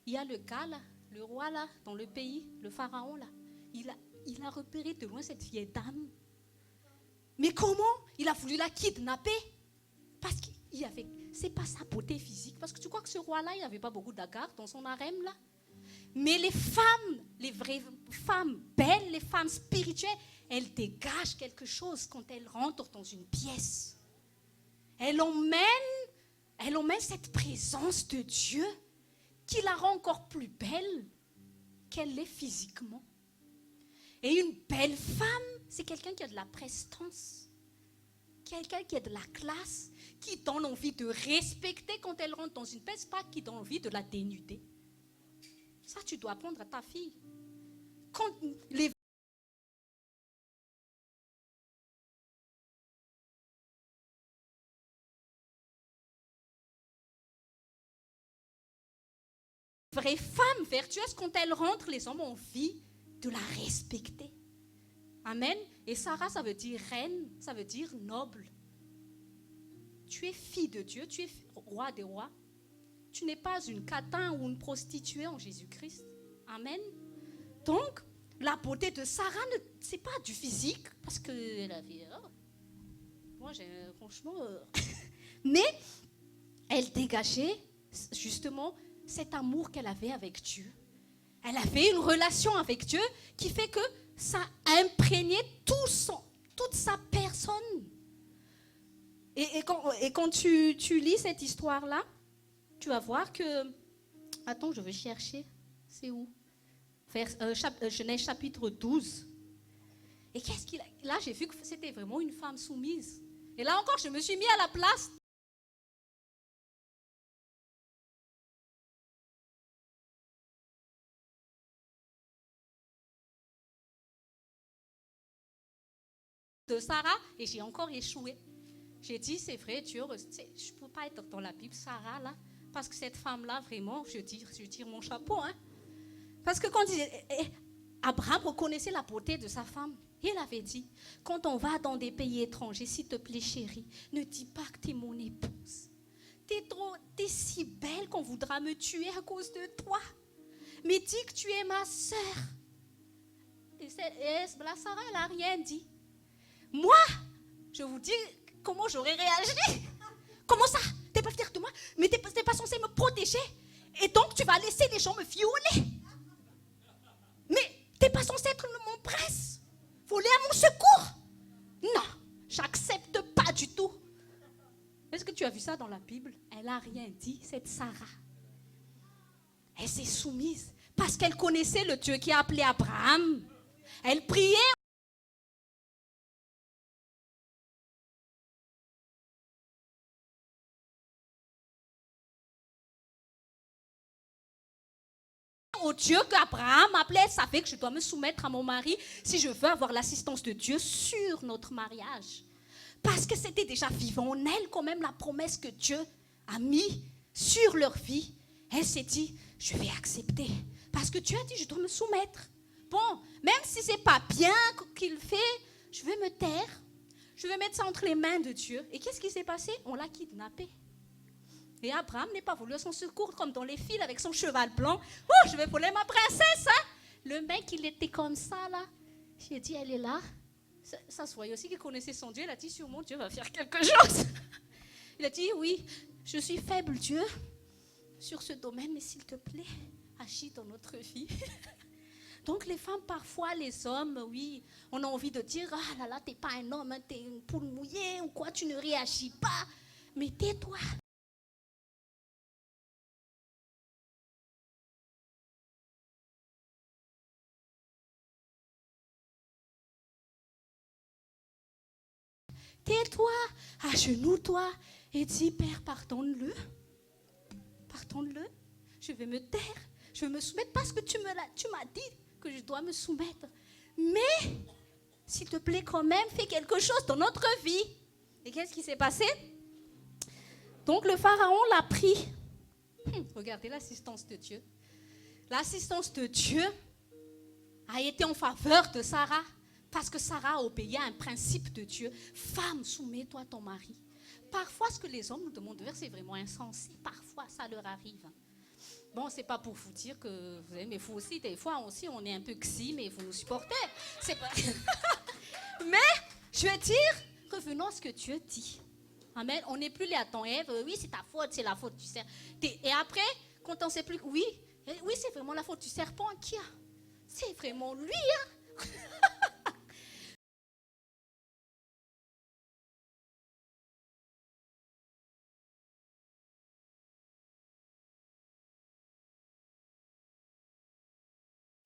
Il y a le gars là, le roi là, dans le pays, le pharaon là, il a repéré de loin cette vieille dame. Mais comment? Il a voulu la kidnapper. Parce qu'il y avait, c'est pas sa beauté physique, parce que tu crois que ce roi-là, il n'avait pas beaucoup d'Agar dans son harem là. Mais les femmes, les vraies femmes belles, les femmes spirituelles, elles dégagent quelque chose quand elles rentrent dans une pièce. Elle emmène cette présence de Dieu qui la rend encore plus belle qu'elle l'est physiquement. Et une belle femme, c'est quelqu'un qui a de la prestance, quelqu'un qui a de la classe, qui donne envie de respecter quand elle rentre dans une pièce, pas qui donne envie de la dénuder. Ça, tu dois apprendre à ta fille. Quand les vraies femmes vertueuses, quand elles rentrent, les hommes ont envie de la respecter. Amen. Et Sarah, ça veut dire reine, ça veut dire noble. Tu es fille de Dieu, tu es roi des rois. Tu n'es pas une catin ou une prostituée en Jésus-Christ. Amen. Donc, la beauté de Sarah, ce n'est pas du physique, parce qu'elle avait... moi, franchement... mais elle dégageait justement cet amour qu'elle avait avec Dieu. Elle avait une relation avec Dieu qui fait que ça imprégnait toute sa personne. Et quand tu lis cette histoire-là, tu vas voir que... Attends, je vais chercher. C'est où? Genèse chapitre 12. Et qu'est-ce qu'il a... Là, j'ai vu que c'était vraiment une femme soumise. Et là encore, je me suis mis à la place de Sarah et j'ai encore échoué. J'ai dit, c'est vrai, Dieu, je ne peux pas être dans la Bible, Sarah, là, parce que cette femme-là, vraiment, je tire mon chapeau. Hein. Parce que quand Abraham reconnaissait la beauté de sa femme, il avait dit, quand on va dans des pays étrangers, s'il te plaît, chérie, ne dis pas que tu es mon épouse. T'es si belle qu'on voudra me tuer à cause de toi. Mais dis que tu es ma sœur. Et la Sarah, elle n'a rien dit. Moi, je vous dis comment j'aurais réagi. Comment ça? T'es pas fière de moi? Mais t'es pas censé me protéger. Et donc, tu vas laisser les gens me violer. Mais t'es pas censé être mon prince. voler à mon secours. Non, j'accepte pas du tout. Est-ce que tu as vu ça dans la Bible? Elle n'a rien dit, cette Sarah. Elle s'est soumise parce qu'elle connaissait le Dieu qui a appelé Abraham. Elle priait au Dieu qu'Abraham appelait. Elle savait que je dois me soumettre à mon mari si je veux avoir l'assistance de Dieu sur notre mariage. Parce que c'était déjà vivant en elle quand même la promesse que Dieu a mis sur leur vie. Elle s'est dit, je vais accepter. Parce que Dieu a dit, je dois me soumettre. Bon, même si ce n'est pas bien qu'il fait, je vais me taire. Je vais mettre ça entre les mains de Dieu. Et qu'est-ce qui s'est passé? On l'a kidnappé. Et Abraham n'est pas voulu à son secours, comme dans les films avec son cheval blanc. Oh, je vais voler ma princesse. Hein? Le mec, il était comme ça, là. J'ai dit, elle est là. Ça se voyait aussi qu'il connaissait son Dieu. Il a dit, sûrement, Dieu va faire quelque chose. Il a dit, oui, je suis faible, Dieu, sur ce domaine, mais s'il te plaît, agis dans notre vie. Donc, les femmes, parfois, les hommes, oui, on a envie de dire, ah là là, t'es pas un homme, hein, t'es une poule mouillée ou quoi, tu ne réagis pas. Mais tais-toi. Tais-toi, agenouille-toi et dis, Père, pardonne-le. Pardonne-le. Je vais me taire. Je vais me soumettre parce que tu m'as dit que je dois me soumettre. Mais, s'il te plaît, quand même, fais quelque chose dans notre vie. Et qu'est-ce qui s'est passé? Donc, le pharaon l'a pris. Regardez l'assistance de Dieu. L'assistance de Dieu a été en faveur de Sarah. Parce que Sarah a obéi à un principe de Dieu. Femme, soumets-toi à ton mari. Parfois, ce que les hommes nous demandent de faire, c'est vraiment insensé. Parfois, ça leur arrive. Bon, c'est pas pour vous dire que vous aimez, mais vous aussi, des fois, on est un peu xi, mais vous nous supportez. C'est pas... Mais, je veux dire, revenons à ce que Dieu dit. Amen. On n'est plus les Adam et Ève. Oui, c'est ta faute, c'est la faute du serpent. Et après, quand on ne sait plus, oui, c'est vraiment la faute du serpent qui a. C'est vraiment lui, hein.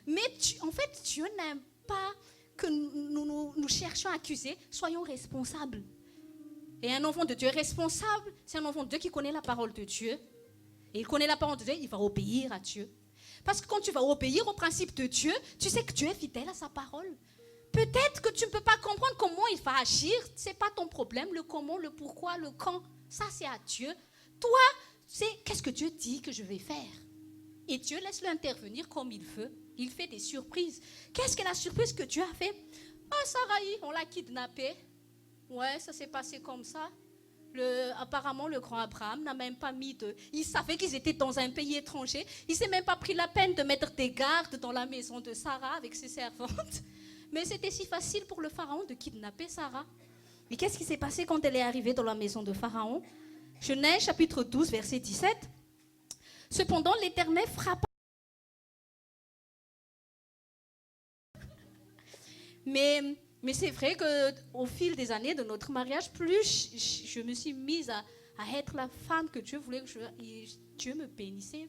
Mais en fait, Dieu n'aime pas que nous cherchions à accuser. Soyons responsables. Et un enfant de Dieu responsable, c'est un enfant de Dieu qui connaît la parole de Dieu. Et il connaît la parole de Dieu, il va obéir à Dieu. Parce que quand tu vas obéir au principe de Dieu, tu sais que Dieu est fidèle à sa parole. Peut-être que tu ne peux pas comprendre comment il va agir. Ce n'est pas ton problème, le comment, le pourquoi, le quand. Ça, c'est à Dieu. Toi, c'est qu'est-ce que Dieu dit que je vais faire? Et Dieu laisse-le intervenir comme il veut. Il fait des surprises. Qu'est-ce que la surprise que Dieu a fait? Ah, Sarai, on l'a kidnappé. Ouais, ça s'est passé comme ça. Apparemment, le grand Abraham n'a même pas mis de... Il savait qu'ils étaient dans un pays étranger. Il ne s'est même pas pris la peine de mettre des gardes dans la maison de Sarah avec ses servantes. Mais c'était si facile pour le pharaon de kidnapper Sarah. Mais qu'est-ce qui s'est passé quand elle est arrivée dans la maison de Pharaon? Genèse chapitre 12, verset 17. Cependant, l'Éternel frappa. Mais c'est vrai qu'au fil des années de notre mariage, plus je me suis mise à être la femme que Dieu voulait que Dieu me bénissait.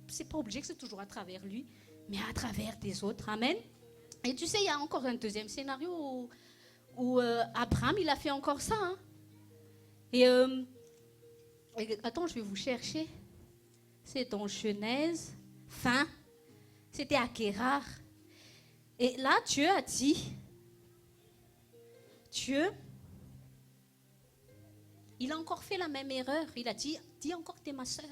C'est pas obligé que c'est toujours à travers lui, mais à travers des autres. Amen. Et tu sais, il y a encore un deuxième scénario où Abraham, il a fait encore ça. Hein. Et attends, je vais vous chercher. C'est dans Genèse, fin. C'était à Guérar. Et là, Dieu a dit, il a encore fait la même erreur. Il a dit, dis encore que tu es ma soeur.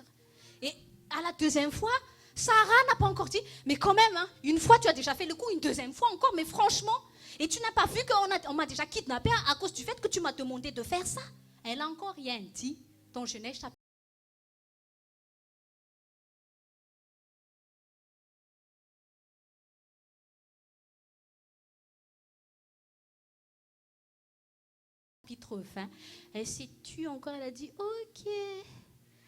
Et à la deuxième fois, Sarah n'a pas encore dit, mais quand même, hein, une fois tu as déjà fait le coup, une deuxième fois encore, mais franchement, et tu n'as pas vu qu'on m'a déjà kidnappé à cause du fait que tu m'as demandé de faire ça. Elle n'a encore rien dit dans Genèse chapitre chapitre 20. Elle s'est tue encore, elle a dit, ok.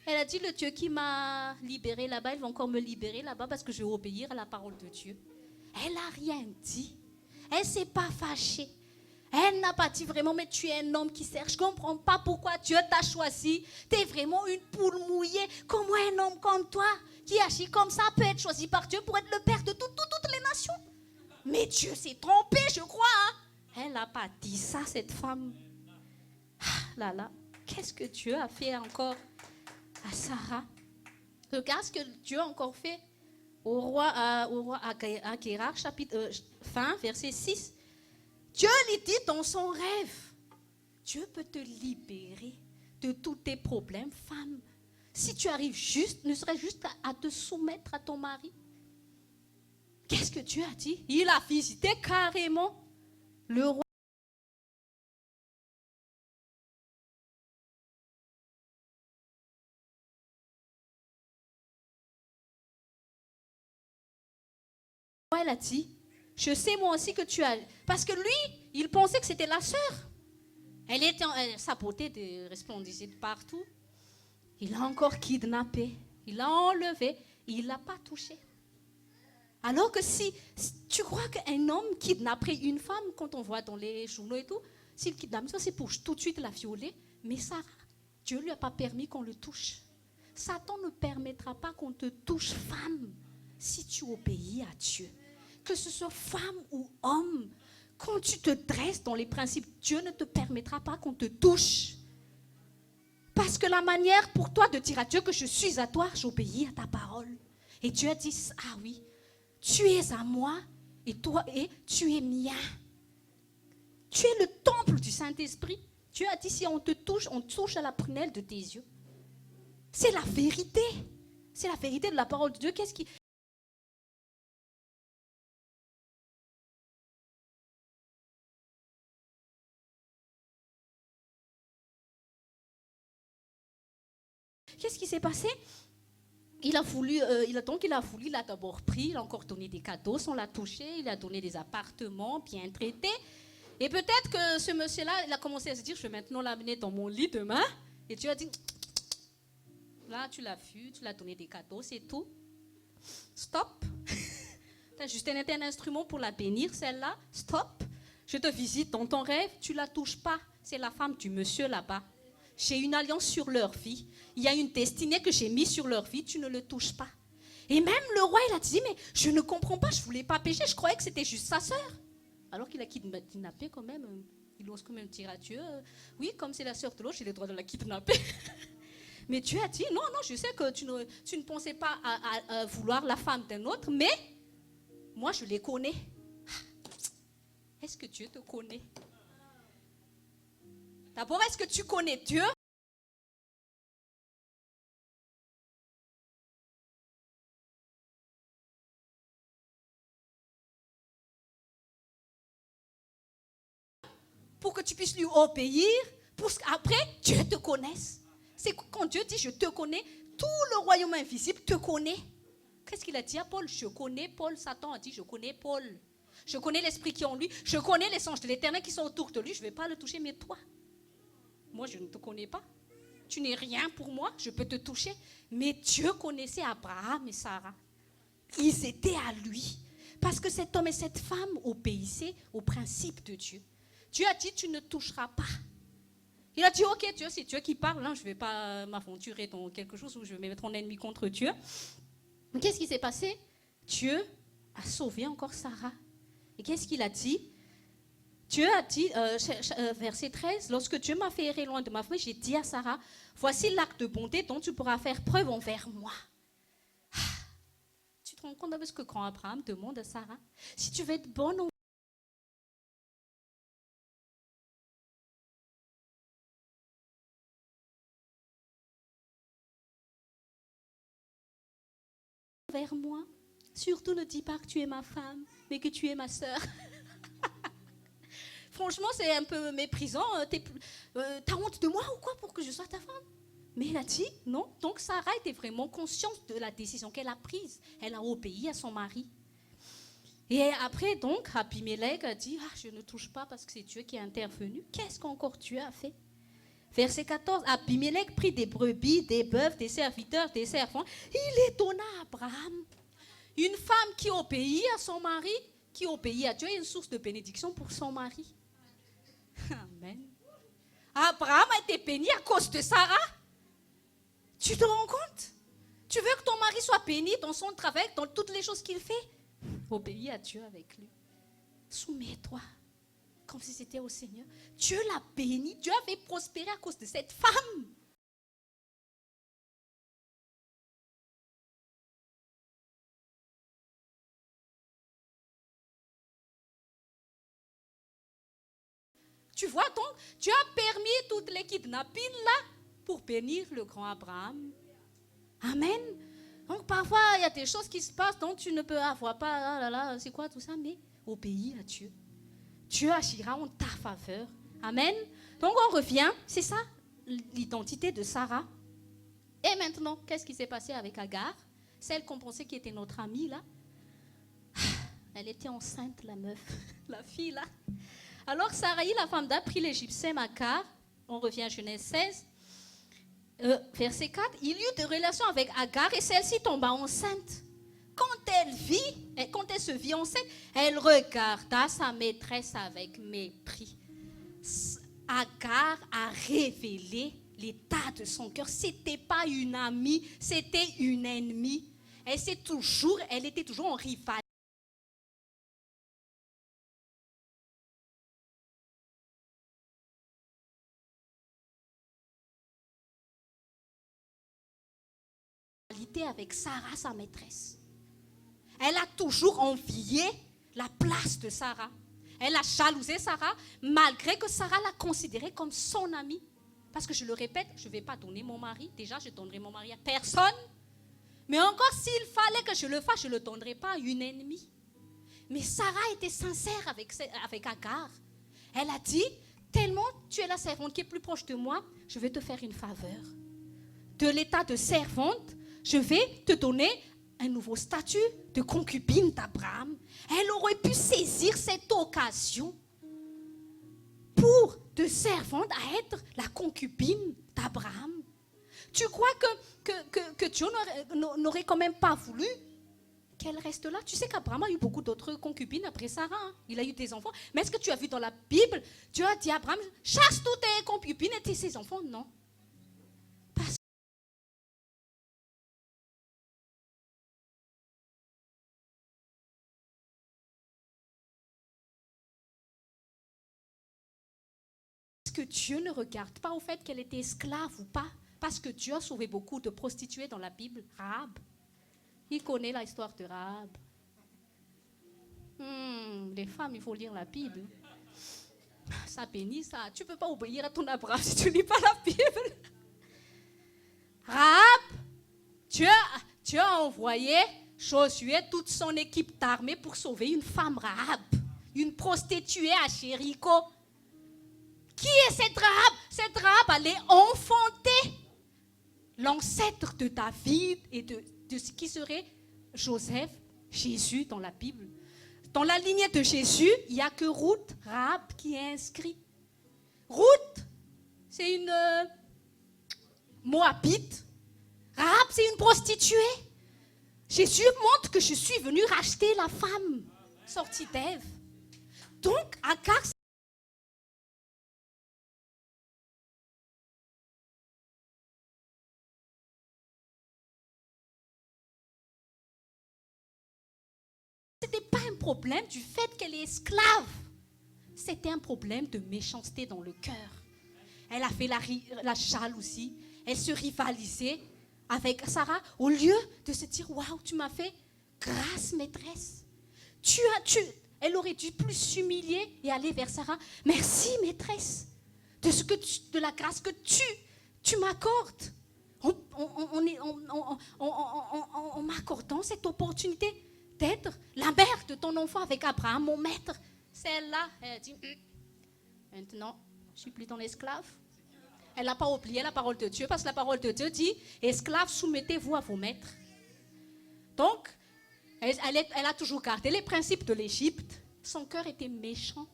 Elle a dit, le Dieu qui m'a libérée là-bas, il va encore me libérer là-bas parce que je vais obéir à la parole de Dieu. Elle n'a rien dit. Elle ne s'est pas fâchée. Elle n'a pas dit vraiment, mais tu es un homme qui sert. Je ne comprends pas pourquoi Dieu t'a choisi. Tu es vraiment une poule mouillée. Comment un homme comme toi, qui agit comme ça, peut être choisi par Dieu pour être le père de toutes les nations? Mais Dieu s'est trompé, je crois. Hein? Elle n'a pas dit ça, cette femme. Ah là, qu'est-ce que Dieu a fait encore à Sarah? Regarde ce que Dieu a encore fait au roi Guérar, chapitre fin, verset 6. Dieu lui dit dans son rêve, Dieu peut te libérer de tous tes problèmes, femme. Si tu arrives juste, ne serait juste à te soumettre à ton mari. Qu'est-ce que Dieu a dit? Il a visité carrément le roi. Elle a dit, je sais moi aussi que tu as... Parce que lui, il pensait que c'était la sœur. Sa beauté resplendissait de partout. Il l'a encore kidnappée. Il l'a enlevée. Il ne l'a pas touchée. Alors que si tu crois qu'un homme kidnapperait une femme, quand on voit dans les journaux et tout, s'il kidnappe, ça c'est pour tout de suite la violer. Mais Sarah, Dieu ne lui a pas permis qu'on le touche. Satan ne permettra pas qu'on te touche, femme, si tu obéis à Dieu. Que ce soit femme ou homme, quand tu te dresses dans les principes, Dieu ne te permettra pas qu'on te touche. Parce que la manière pour toi de dire à Dieu que je suis à toi, j'obéis à ta parole. Et Dieu a dit, ah oui, tu es à moi et toi et tu es mien. Tu es le temple du Saint-Esprit. Dieu a dit, si on te touche, on touche à la prunelle de tes yeux. C'est la vérité. C'est la vérité de la parole de Dieu. Qu'est-ce qui... Qu'est-ce qui s'est passé? Il a voulu, il a d'abord pris, il a encore donné des cadeaux sans la toucher, il a donné des appartements bien traités. Et peut-être que ce monsieur-là, il a commencé à se dire, je vais maintenant l'amener dans mon lit demain. Et Dieu a dit, là, tu l'as vu, tu l'as donné des cadeaux, c'est tout. Stop. Tu as juste un instrument pour la bénir, celle-là. Stop. Je te visite dans ton rêve, tu ne la touches pas. C'est la femme du monsieur là-bas. J'ai une alliance sur leur vie. Il y a une destinée que j'ai mise sur leur vie, tu ne le touches pas. Et même le roi, il a dit, mais je ne comprends pas, je ne voulais pas pécher, je croyais que c'était juste sa sœur. Alors qu'il a kidnappé quand même, il ose quand même dire à Dieu, oui, comme c'est la sœur de l'autre, j'ai le droit de la kidnapper. Mais Dieu a dit, non, je sais que tu ne pensais pas à vouloir la femme d'un autre, mais moi je les connais. Est-ce que Dieu te connaît? D'abord, est-ce que tu connais Dieu? Pour que tu puisses lui obéir, pour qu'après, Dieu te connaisse. C'est quand Dieu dit, je te connais, tout le royaume invisible te connaît. Qu'est-ce qu'il a dit à Paul? Je connais Paul. Satan a dit, je connais Paul. Je connais l'esprit qui est en lui. Je connais les anges de l'Éternel qui sont autour de lui. Je ne vais pas le toucher, mais toi, moi, je ne te connais pas. Tu n'es rien pour moi. Je peux te toucher. Mais Dieu connaissait Abraham et Sarah. Ils étaient à lui. Parce que cet homme et cette femme obéissaient au principe de Dieu. Dieu a dit, tu ne toucheras pas. Il a dit, ok, Dieu, c'est Dieu qui parle. Hein, je ne vais pas m'aventurer dans quelque chose où je vais mettre mon ennemi contre Dieu. Mais qu'est-ce qui s'est passé? Dieu a sauvé encore Sarah. Et qu'est-ce qu'il a dit? Dieu a dit, verset 13, lorsque Dieu m'a fait errer loin de ma famille, j'ai dit à Sarah, voici l'acte de bonté dont tu pourras faire preuve envers moi. Ah, tu te rends compte de ce que quand Abraham demande à Sarah? Si tu veux être bonne envers moi, surtout ne dis pas que tu es ma femme, mais que tu es ma sœur. Franchement, c'est un peu méprisant. T'as honte de moi ou quoi pour que je sois ta femme? Mais il a dit non. Donc Sarah était vraiment consciente de la décision qu'elle a prise. Elle a obéi à son mari. Et après, donc, Abimélec a dit, je ne touche pas parce que c'est Dieu qui est intervenu. Qu'est-ce qu'encore Dieu a fait? Verset 14, Abimélec prit des brebis, des bœufs, des serviteurs, des servants. Il les donna à Abraham. Une femme qui obéit à son mari, qui obéit à Dieu est une source de bénédiction pour son mari. Amen. Abraham a été béni à cause de Sarah. Tu te rends compte? Tu veux que ton mari soit béni dans son travail, dans toutes les choses qu'il fait? Obéis à Dieu avec lui. Soumets-toi comme si c'était au Seigneur. Dieu l'a béni. Dieu avait prospéré à cause de cette femme. Tu vois donc, Dieu a permis toutes les kidnappings là pour bénir le grand Abraham. Amen. Donc parfois, il y a des choses qui se passent dont tu ne peux avoir pas, ah là là, c'est quoi tout ça, mais obéis à Dieu. Dieu agira en ta faveur. Amen. Donc on revient, c'est ça l'identité de Sarah. Et maintenant, qu'est-ce qui s'est passé avec Agar? Celle qu'on pensait qui était notre amie là. Elle était enceinte, la meuf, la fille là. Alors Sarai, la femme d'A, prit l'Égyptien Agar. On revient à Genèse 16. Verset 4, il y eut des relations avec Agar et celle-ci tomba enceinte. Quand elle se vit enceinte, elle regarda sa maîtresse avec mépris. Agar a révélé l'état de son cœur. C'était pas une amie, c'était une ennemie. Elle était toujours en rivalité. Avec Sarah, sa maîtresse. Elle a toujours envié la place de Sarah. Elle a jalousé Sarah, malgré que Sarah l'a considérée comme son amie. Parce que je le répète, je ne vais pas donner mon mari. Déjà, je donnerai mon mari à personne. Mais encore, s'il fallait que je le fasse, je ne le donnerai pas à une ennemie. Mais Sarah était sincère avec Agar. Elle a dit, tellement tu es la servante qui est plus proche de moi, je vais te faire une faveur. De l'état de servante, je vais te donner un nouveau statut de concubine d'Abraham. Elle aurait pu saisir cette occasion pour de servante à être la concubine d'Abraham. Tu crois que Dieu n'aurait quand même pas voulu qu'elle reste là? Tu sais qu'Abraham a eu beaucoup d'autres concubines après Sarah. Hein? Il a eu des enfants. Mais est-ce que tu as vu dans la Bible, Dieu a dit à Abraham, chasse toutes tes concubines et ses enfants? Non. Que Dieu ne regarde pas au fait qu'elle était esclave ou pas, parce que Dieu a sauvé beaucoup de prostituées dans la Bible. Rahab, il connaît l'histoire de Rahab. Les femmes, il faut lire la Bible. Ça bénit ça. Tu ne peux pas obéir à ton Abraham si tu ne lis pas la Bible. Rahab, Dieu a envoyé Josué, toute son équipe d'armée pour sauver une femme Rahab, une prostituée à Jéricho. Qui est cette Rahab? Cette Rahab allait enfanter l'ancêtre de David et de ce qui serait Joseph, Jésus dans la Bible. Dans la lignée de Jésus, il n'y a que Ruth, Rahab qui est inscrit. Ruth, c'est une Moabite. Rahab, c'est une prostituée. Jésus montre que je suis venu racheter la femme sortie d'Ève. Donc, Agar, c'était pas un problème du fait qu'elle est esclave. C'était un problème de méchanceté dans le cœur. Elle a fait la jalousie. Elle se rivalisait avec Sarah au lieu de se dire, waouh, tu m'as fait grâce, maîtresse. Elle aurait dû plus s'humilier et aller vers Sarah. Merci, maîtresse, de la grâce que tu m'accordes. En m'accordant cette opportunité d'être la mère de ton enfant avec Abraham, mon maître. Celle-là, elle dit, maintenant, je ne suis plus ton esclave. Elle n'a pas oublié la parole de Dieu, parce que la parole de Dieu dit, esclaves, soumettez-vous à vos maîtres. Donc, elle a toujours gardé les principes de l'Égypte. Son cœur était méchant.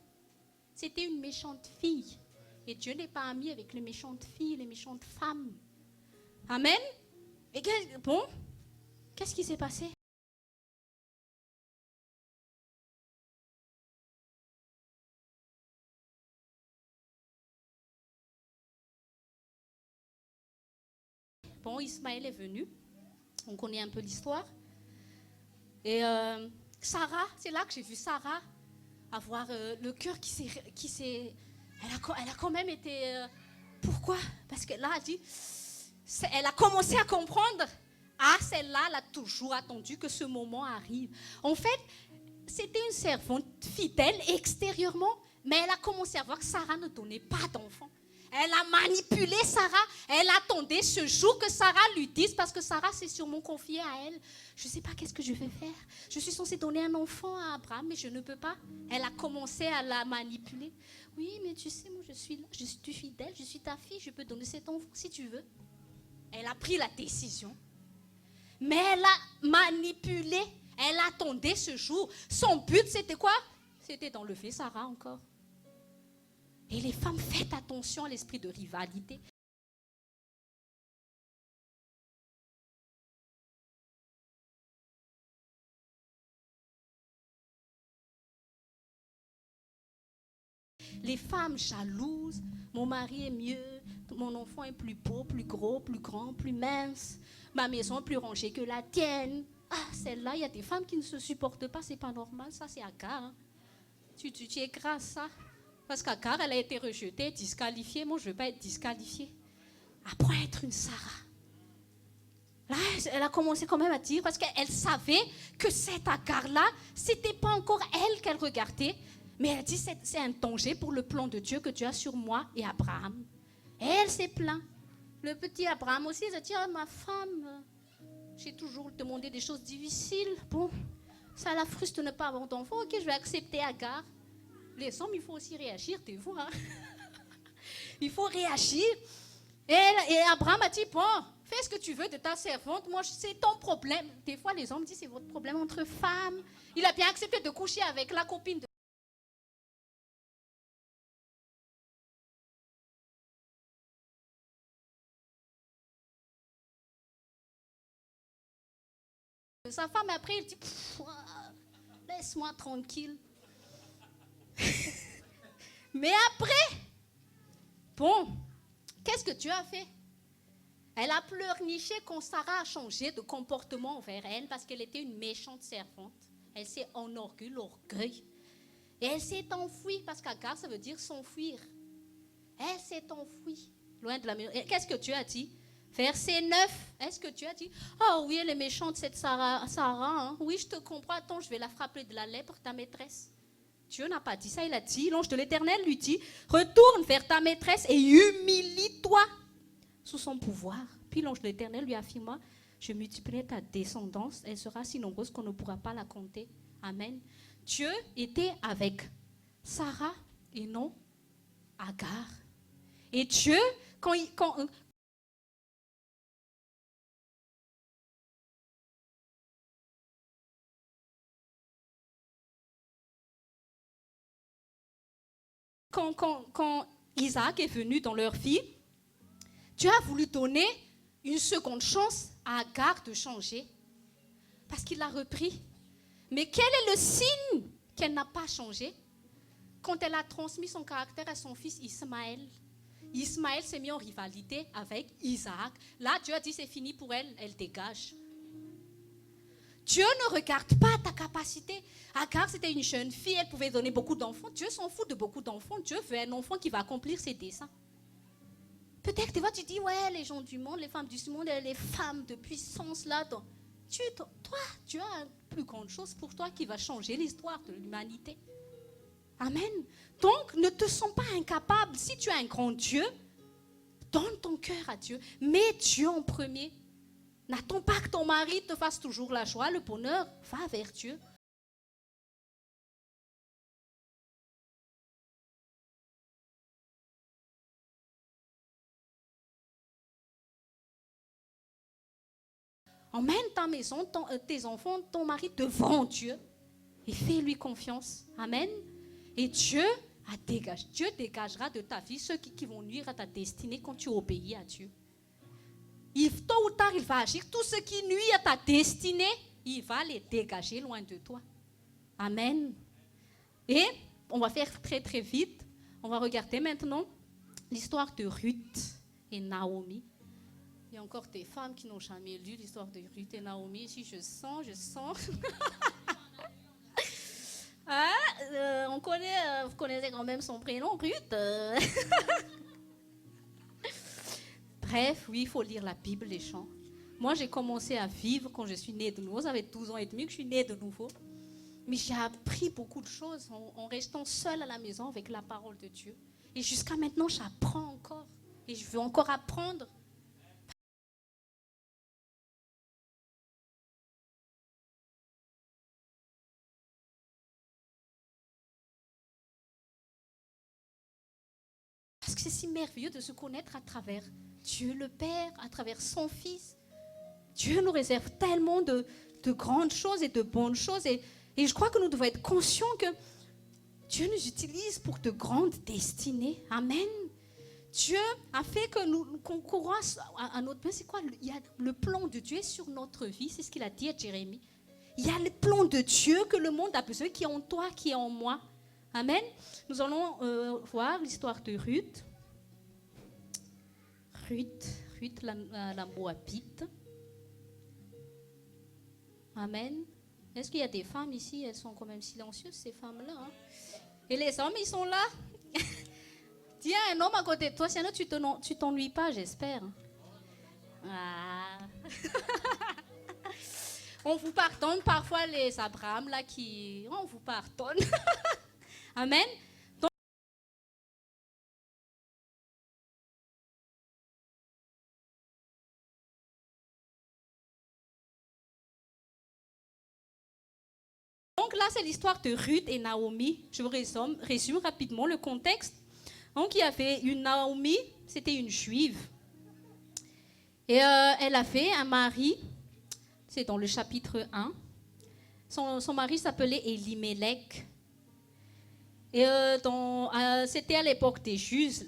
C'était une méchante fille. Et Dieu n'est pas ami avec les méchantes filles, les méchantes femmes. Amen. Et bon, qu'est-ce qui s'est passé? Bon, Ismaël est venu. On connaît un peu l'histoire. Et Sarah, c'est là que j'ai vu Sarah avoir le cœur qui s'est... Elle a quand même été... pourquoi? Parce que là, elle a commencé à comprendre. Ah, celle-là, elle a toujours attendu que ce moment arrive. En fait, c'était une servante fidèle extérieurement, mais elle a commencé à voir que Sarah ne donnait pas d'enfant. Elle a manipulé Sarah. Elle attendait ce jour que Sarah lui dise, parce que Sarah s'est sûrement confiée à elle. Je ne sais pas qu'est-ce que je vais faire. Je suis censée donner un enfant à Abraham, mais je ne peux pas. Elle a commencé à la manipuler. Oui, mais tu sais, moi je suis fidèle, je suis ta fille, je peux donner cet enfant si tu veux. Elle a pris la décision. Mais elle a manipulé. Elle attendait ce jour. Son but, c'était quoi? C'était d'enlever Sarah encore. Et les femmes, faites attention à l'esprit de rivalité. Les femmes jalouses, mon mari est mieux, mon enfant est plus beau, plus gros, plus grand, plus mince, ma maison est plus rangée que la tienne. Ah, celle-là, il y a des femmes qui ne se supportent pas, c'est pas normal, ça c'est Agar. Hein. Tu écrases ça. Parce qu'Agar, elle a été rejetée, disqualifiée. Moi, je ne veux pas être disqualifiée. Apprends à être une Sarah. Là, elle a commencé quand même à dire, parce qu'elle savait que cette Agar-là, ce n'était pas encore elle qu'elle regardait, mais elle a dit, c'est un danger pour le plan de Dieu que Dieu a sur moi et Abraham. Et elle s'est plainte. Le petit Abraham aussi, il a dit, ma femme, j'ai toujours demandé des choses difficiles. Bon, ça la frustre de ne pas avoir d'enfant. Ok, je vais accepter Agar. Les hommes, il faut aussi réagir, tu vois. Il faut réagir. Et Abraham a dit, bon, fais ce que tu veux de ta servante. Moi, c'est ton problème. Des fois, les hommes disent, c'est votre problème entre femmes. Il a bien accepté de coucher avec la copine de sa femme. Et après, il dit, laisse-moi tranquille. Mais après, bon, qu'est-ce que Dieu a fait? Elle a pleurniché quand Sarah a changé de comportement envers elle parce qu'elle était une méchante servante. Elle s'est enorgueillie, l'orgueil. Et elle s'est enfuie parce qu'Agar, ça veut dire s'enfuir. Elle s'est enfuie loin de la maison. Et qu'est-ce que Dieu a dit? Verset 9. Est-ce que Dieu a dit, oh oui, elle est méchante cette Sarah hein? Oui, je te comprends. Attends, je vais la frapper de la lèpre, ta maîtresse. Dieu n'a pas dit ça, il a dit, l'ange de l'Éternel lui dit, retourne vers ta maîtresse et humilie-toi sous son pouvoir. Puis l'ange de l'Éternel lui affirma, je multiplierai ta descendance, elle sera si nombreuse qu'on ne pourra pas la compter. Amen. Dieu était avec Sarah et non Agar. Et Dieu, quand Isaac est venu dans leur vie, Dieu a voulu donner une seconde chance à Agar de changer. Parce qu'il l'a repris. Mais quel est le signe qu'elle n'a pas changé? Quand elle a transmis son caractère à son fils Ismaël. Ismaël s'est mis en rivalité avec Isaac. Là, Dieu a dit c'est fini pour elle, elle dégage. Dieu ne regarde pas ta capacité. Agar, c'était une jeune fille, elle pouvait donner beaucoup d'enfants. Dieu s'en fout de beaucoup d'enfants. Dieu veut un enfant qui va accomplir ses desseins. Peut-être, tu dis, ouais, les gens du monde, les femmes du monde, les femmes de puissance, là. Toi, Dieu a une plus grande chose pour toi qui va changer l'histoire de l'humanité. Amen. Donc, ne te sens pas incapable. Si tu as un grand Dieu, donne ton cœur à Dieu. Mets Dieu en premier. N'attends pas que ton mari te fasse toujours la joie, le bonheur. Va vers Dieu. Emmène ta maison, tes enfants, ton mari devant Dieu et fais-lui confiance. Amen. Et Dieu dégagera de ta vie ceux qui vont nuire à ta destinée quand tu obéis à Dieu. Tôt ou tard, il va agir. Tout ce qui nuit à ta destinée, il va les dégager loin de toi. Amen. Et on va faire très très vite. On va regarder maintenant l'histoire de Ruth et Naomi. Il y a encore des femmes qui n'ont jamais lu l'histoire de Ruth et Naomi. Si je sens. On connaît, vous connaissez quand même son prénom, Ruth. Bref, oui, il faut lire la Bible, les chants. Moi, j'ai commencé à vivre quand je suis née de nouveau. Ça fait 12 ans et demi que je suis née de nouveau. Mais j'ai appris beaucoup de choses en restant seule à la maison avec la parole de Dieu. Et jusqu'à maintenant, j'apprends encore. Et je veux encore apprendre. Parce que c'est si merveilleux de se connaître à travers Dieu le Père, à travers son Fils. Dieu nous réserve tellement de grandes choses et de bonnes choses. Et je crois que nous devons être conscients que Dieu nous utilise pour de grandes destinées. Amen. Dieu a fait que nous concourons à notre bien. C'est quoi? Il y a le plan de Dieu sur notre vie. C'est ce qu'il a dit à Jérémie. Il y a le plan de Dieu que le monde a besoin, qui est en toi, qui est en moi. Amen. Nous allons voir l'histoire de Ruth. Ruth la Moabite. Amen. Est-ce qu'il y a des femmes ici? Elles sont quand même silencieuses, ces femmes-là. Hein? Et les hommes, ils sont là. Tiens, un homme à côté de toi, sinon tu t'ennuies pas, j'espère. Ah. On vous pardonne parfois les Abraham, là, on vous pardonne. Amen. Donc là, c'est l'histoire de Ruth et Naomi. Je vous résume rapidement le contexte. Donc il y avait une Naomi, c'était une juive. Et elle a fait un mari, c'est dans le chapitre 1. Son mari s'appelait Elimelech. Et c'était à l'époque des juges,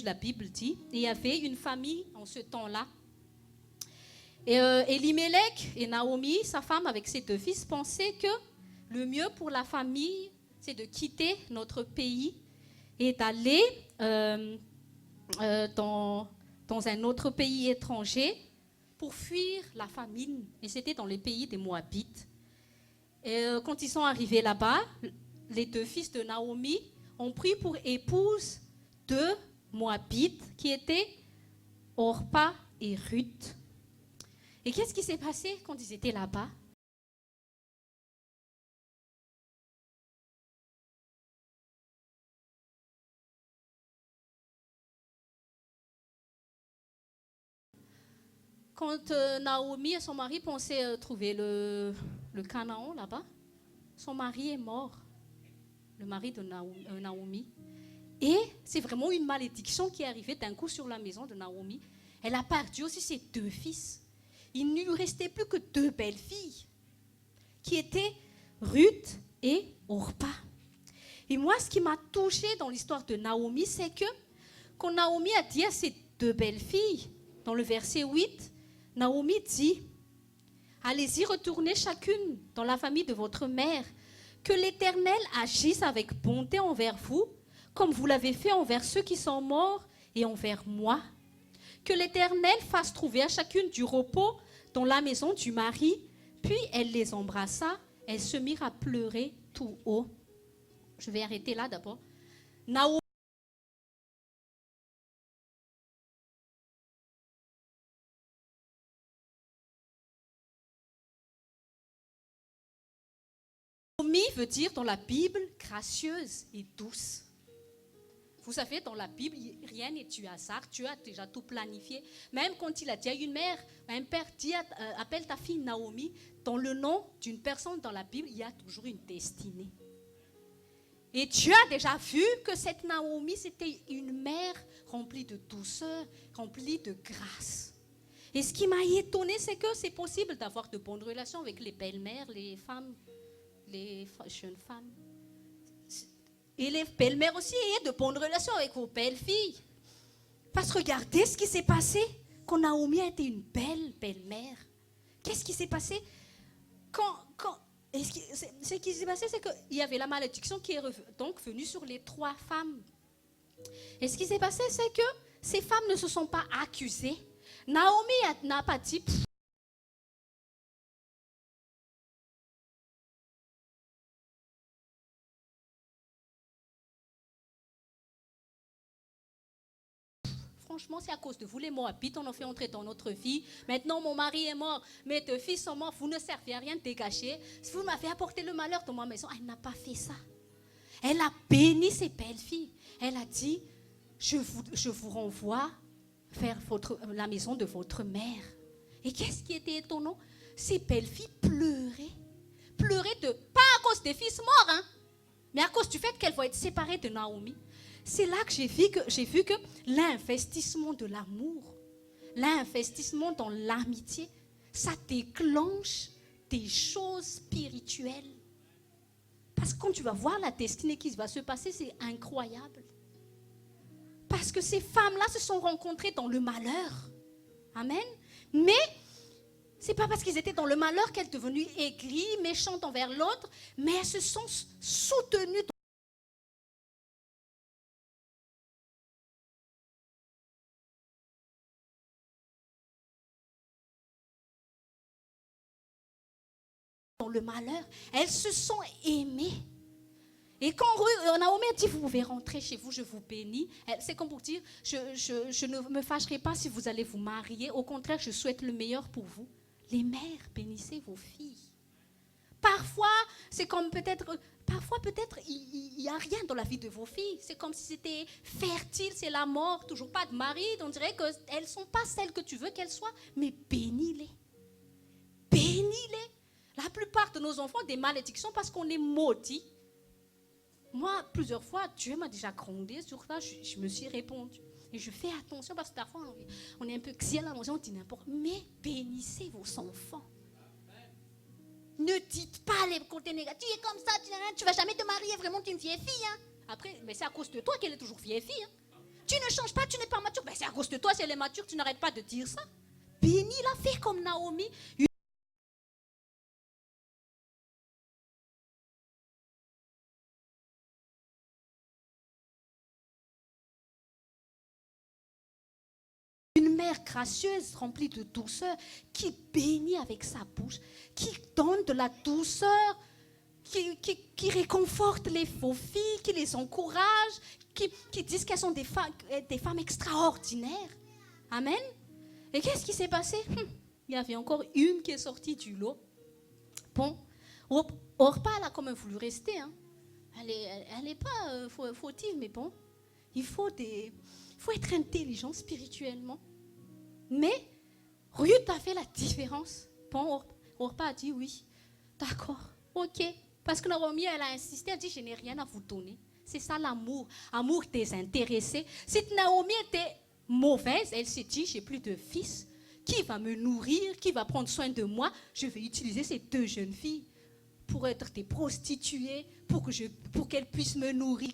la Bible dit. Et il y avait une famille en ce temps-là. Et Elimelech et Naomi, sa femme avec ses 2 fils, pensaient que le mieux pour la famille, c'est de quitter notre pays et d'aller dans un autre pays étranger pour fuir la famine. Et c'était dans les pays des Moabites. Et quand ils sont arrivés là-bas, les 2 fils de Naomi ont pris pour épouse 2 Moabites qui étaient Orpa et Ruth. Et qu'est-ce qui s'est passé quand ils étaient là-bas? Quand Naomi et son mari pensaient trouver le Canaan là-bas, son mari est mort, le mari de Naomi. Et c'est vraiment une malédiction qui est arrivée d'un coup sur la maison de Naomi. Elle a perdu aussi ses 2 fils. Il ne lui restait plus que 2 belles filles, qui étaient Ruth et Orpa. Et moi, ce qui m'a touchée dans l'histoire de Naomi, c'est que quand Naomi a dit à ses 2 belles filles, dans le verset 8, Naomi dit, allez-y, retournez chacune dans la famille de votre mère, que l'Éternel agisse avec bonté envers vous, comme vous l'avez fait envers ceux qui sont morts et envers moi. Que l'Éternel fasse trouver à chacune du repos dans la maison du mari. Puis elle les embrassa, elles se mirent à pleurer tout haut. Je vais arrêter là d'abord. Naomi veut dire dans la Bible gracieuse et douce. Vous savez, dans la Bible, rien n'est dû à hasard. Dieu a déjà tout planifié. Même quand il a dit à une mère, un père, dit, appelle ta fille Naomi, dans le nom d'une personne dans la Bible, il y a toujours une destinée. Et Dieu a déjà vu que cette Naomi, c'était une mère remplie de douceur, remplie de grâce. Et ce qui m'a étonnée, c'est que c'est possible d'avoir de bonnes relations avec les belles-mères, les femmes, les jeunes femmes. Et les belles-mères aussi, ayez de bonnes relations avec vos belles-filles. Parce que regardez ce qui s'est passé quand Naomi a été une belle-mère. Qu'est-ce qui s'est passé ce qui s'est passé, c'est qu'il y avait la malédiction qui est donc venue sur les 3 femmes. Et ce qui s'est passé, c'est que ces femmes ne se sont pas accusées. Naomi n'a pas dit, franchement, c'est à cause de vous, les Moabites, on en fait entrer dans notre vie. Maintenant, mon mari est mort, mes 2 fils sont morts, vous ne servez à rien, dégagez. Si vous m'avez apporté le malheur dans ma maison, elle n'a pas fait ça. Elle a béni ses belles-filles. Elle a dit, je vous renvoie vers la maison de votre mère. Et qu'est-ce qui était étonnant? Ces belles-filles pleuraient. Pleuraient pas à cause des fils morts, hein, mais à cause du fait qu'elles vont être séparées de Naomi. C'est là que j'ai vu que l'investissement de l'amour, l'investissement dans l'amitié, ça déclenche des choses spirituelles. Parce que quand tu vas voir la destinée qui va se passer, c'est incroyable. Parce que ces femmes-là se sont rencontrées dans le malheur. Amen. Mais ce n'est pas parce qu'elles étaient dans le malheur qu'elles sont devenues aigries, méchantes envers l'autre, mais elles se sont soutenues dans le malheur. Elles se sont aimées. Et quand Naomi a dit, vous pouvez rentrer chez vous, je vous bénis, c'est comme pour dire, je ne me fâcherai pas si vous allez vous marier. Au contraire, je souhaite le meilleur pour vous. Les mères, bénissez vos filles. Parfois, c'est comme peut-être il n'y a rien dans la vie de vos filles. C'est comme si c'était fertile, c'est la mort, toujours pas de mari. On dirait qu'elles ne sont pas celles que tu veux qu'elles soient, mais bénis-les. Bénis-les. La plupart de nos enfants ont des malédictions parce qu'on est maudits. Moi, plusieurs fois, Dieu m'a déjà grondé sur ça, je me suis répondu. Et je fais attention parce que parfois, on est un peu xiel à la maison, on dit n'importe quoi. Mais bénissez vos enfants. Ne dites pas les côtés négatifs. Tu es comme ça, tu ne vas jamais te marier, vraiment, tu es une vieille fille. Hein. Après, mais c'est à cause de toi qu'elle est toujours vieille fille. Hein. Tu ne changes pas, tu n'es pas mature. Mais c'est à cause de toi si elle est mature, tu n'arrêtes pas de dire ça. Bénis-la, fais comme Naomi. Une mère gracieuse, remplie de douceur, qui bénit avec sa bouche, qui donne de la douceur, qui réconforte les faux filles, qui les encourage, qui disent qu'elles sont des femmes extraordinaires. Amen. Et qu'est-ce qui s'est passé? Il y avait encore une qui est sortie du lot. Bon, Orpa, elle a quand même voulu rester. Hein. Elle n'est pas fautive, mais bon, il faut être intelligent spirituellement. Mais Ruth a fait la différence. Bon, Orpa a dit oui. D'accord, ok. Parce que Naomi, elle a insisté, elle a dit, je n'ai rien à vous donner. C'est ça l'amour, amour désintéressé. Si Naomi était mauvaise, elle s'est dit, j'ai plus de fils. Qui va me nourrir, qui va prendre soin de moi? Je vais utiliser ces 2 jeunes filles pour être des prostituées, pour qu'elles puissent me nourrir.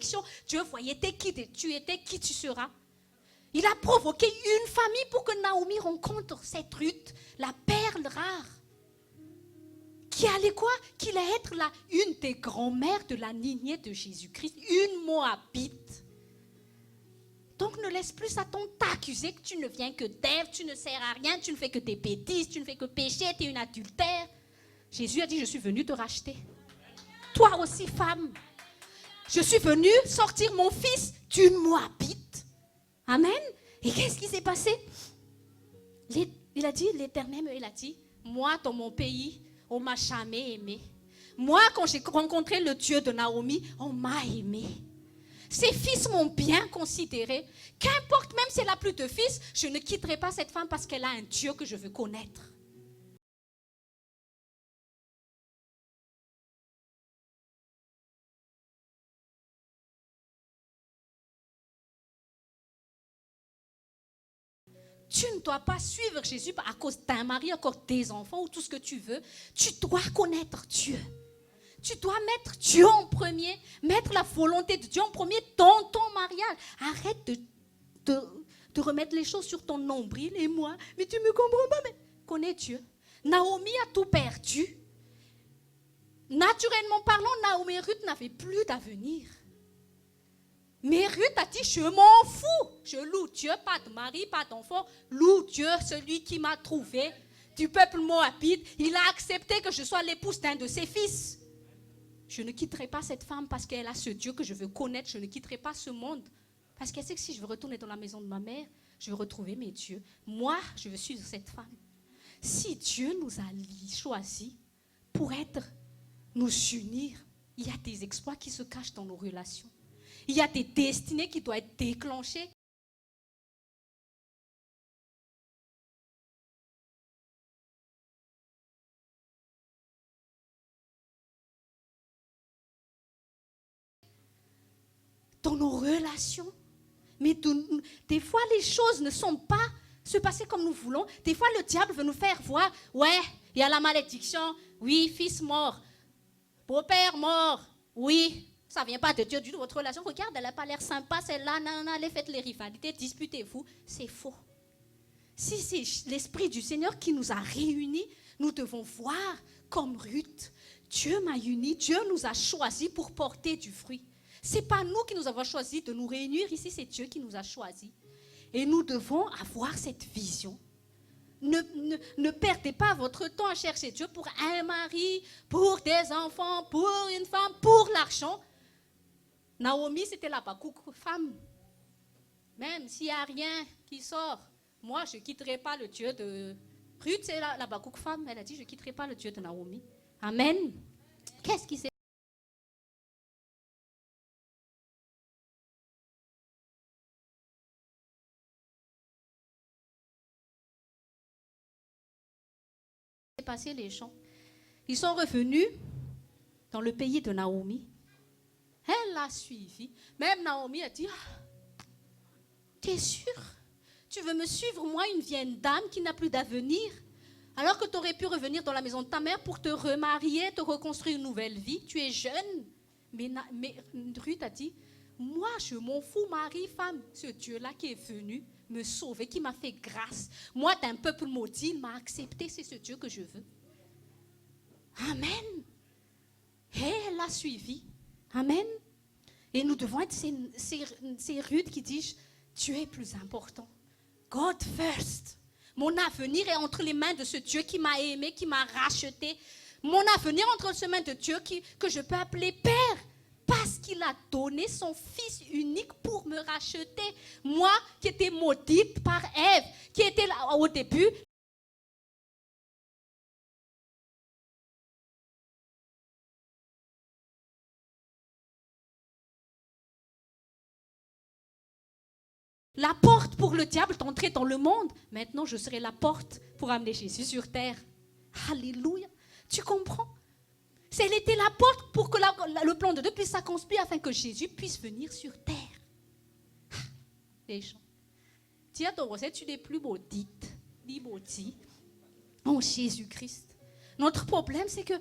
Dieu voyait tu étais qui tu seras. Il a provoqué une famille pour que Naomi rencontre cette Ruth, la perle rare. Qui allait quoi? Qu'il allait être une des grand-mères de la lignée de Jésus-Christ, une Moabite. Donc ne laisse plus Satan t'accuser que tu ne viens que d'Ève, tu ne sers à rien, tu ne fais que des bêtises, tu ne fais que pécher, tu es une adultère. Jésus a dit, je suis venu te racheter. Toi aussi, femme, je suis venu sortir mon fils d'une Moabite. Amen. Et qu'est-ce qui s'est passé? Il a dit, l'Éternel, il a dit, moi, dans mon pays, on ne m'a jamais aimé. Moi, quand j'ai rencontré le Dieu de Naomi, on m'a aimé. Ses fils m'ont bien considéré. Qu'importe, même si elle n'a plus de fils, je ne quitterai pas cette femme parce qu'elle a un Dieu que je veux connaître. Tu ne dois pas suivre Jésus à cause d'un mari, à cause des enfants ou tout ce que tu veux. Tu dois connaître Dieu. Tu dois mettre Dieu en premier, mettre la volonté de Dieu en premier dans ton mariage. Arrête de remettre les choses sur ton nombril et moi. Mais tu ne me comprends pas, mais connais Dieu. Naomi a tout perdu. Naturellement parlant, Naomi et Ruth n'avaient plus d'avenir. Mais Ruth a dit, je m'en fous. Je loue Dieu, pas de mari, pas d'enfant. Loue Dieu, celui qui m'a trouvé du peuple moabite. Il a accepté que je sois l'épouse d'un de ses fils. Je ne quitterai pas cette femme parce qu'elle a ce Dieu que je veux connaître. Je ne quitterai pas ce monde. Parce qu'elle sait que si je veux retourner dans la maison de ma mère, je veux retrouver mes dieux. Moi, je veux suivre cette femme. Si Dieu nous a choisis pour nous unir, il y a des exploits qui se cachent dans nos relations. Il y a des destinées qui doivent être déclenchées. Dans nos relations. Mais des fois, les choses ne sont pas se passer comme nous voulons. Des fois, le diable veut nous faire voir, ouais, il y a la malédiction, oui, fils mort, beau-père mort, oui, ça ne vient pas de Dieu du tout, votre relation, regarde, elle n'a pas l'air sympa, celle-là, nanana, allez, faites les rivalités, disputez-vous, c'est faux. Si c'est l'Esprit du Seigneur qui nous a réunis, nous devons voir comme Ruth, Dieu m'a unis, Dieu nous a choisis pour porter du fruit. Ce n'est pas nous qui nous avons choisi de nous réunir ici, c'est Dieu qui nous a choisis. Et nous devons avoir cette vision. Ne perdez pas votre temps à chercher Dieu pour un mari, pour des enfants, pour une femme, pour l'argent. Naomi, c'était la Habakkuk femme. Même s'il n'y a rien qui sort, moi, je ne quitterai pas le Dieu de... Ruth, c'est la Habakkuk femme. Elle a dit, je ne quitterai pas le Dieu de Naomi. Amen. Qu'est-ce qui s'est passé, les gens? Ils sont revenus dans le pays de Naomi. Elle l'a suivi. Même Naomi a dit, ah, t'es sûr? Tu veux me suivre, moi, une vieille dame qui n'a plus d'avenir? Alors que tu aurais pu revenir dans la maison de ta mère pour te remarier, te reconstruire une nouvelle vie. Tu es jeune. Mais Ruth a dit, moi, je m'en fous, mari, femme. Ce Dieu-là qui est venu me sauver, qui m'a fait grâce. Moi, d'un peuple maudit, il m'a accepté. C'est ce Dieu que je veux. Amen. Et elle l'a suivi. Amen. Et nous devons être ces Ruth qui disent, Dieu est plus important. God first. Mon avenir est entre les mains de ce Dieu qui m'a aimé, qui m'a racheté. Mon avenir est entre les mains de Dieu que je peux appeler Père. Parce qu'il a donné son Fils unique pour me racheter. Moi qui étais maudite par Ève, qui était là au début. La porte pour le diable d'entrer dans le monde. Maintenant, je serai la porte pour amener Jésus sur terre. Alléluia. Tu comprends? Elle était la porte pour que le plan de Dieu puisse s'accomplir afin que Jésus puisse venir sur terre. Les gens. Dis à ton voisin, tu n'es plus maudite, ni maudit, en Jésus-Christ. Notre problème, c'est que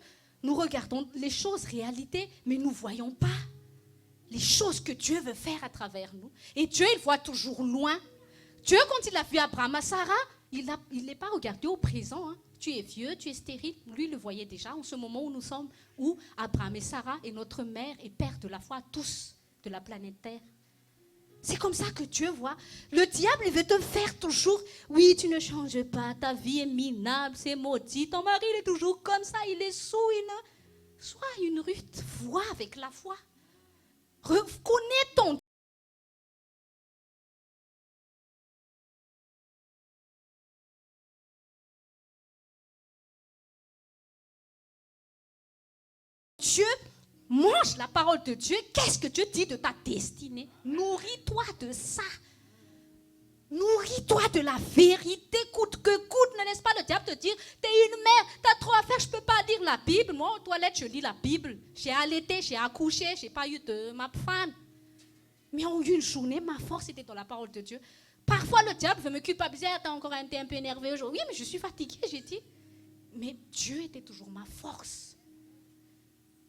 nous regardons les choses réalités, mais nous ne voyons pas les choses que Dieu veut faire à travers nous. Et Dieu, il voit toujours loin. Dieu, quand il a vu Abraham à Sarah, il n'est pas regardé au présent. Hein. Tu es vieux, tu es stérile. Lui, il le voyait déjà en ce moment où nous sommes, où Abraham et Sarah est notre mère et père de la foi, tous de la planète Terre. C'est comme ça que Dieu voit. Le diable, il veut te faire toujours, oui, tu ne changes pas, ta vie est minable, c'est maudit, ton mari, il est toujours comme ça, il est sous une... Sois une Ruth, vois avec la foi. Reconnais ton Dieu, mange la parole de Dieu. Qu'est-ce que Dieu dit de ta destinée? Nourris-toi de ça. Nourris-toi de la vérité, coûte que coûte. N'est-ce pas le diable te dire, t'es une mère, t'as trop à faire, je ne peux pas lire la Bible. Moi, aux toilettes, je lis la Bible. J'ai allaité, j'ai accouché, je n'ai pas eu de ma femme. Mais en une journée, ma force était dans la parole de Dieu. Parfois, le diable veut me culpabiliser. T'as encore été un peu énervé aujourd'hui. Oui, mais je suis fatiguée, j'ai dit. Mais Dieu était toujours ma force.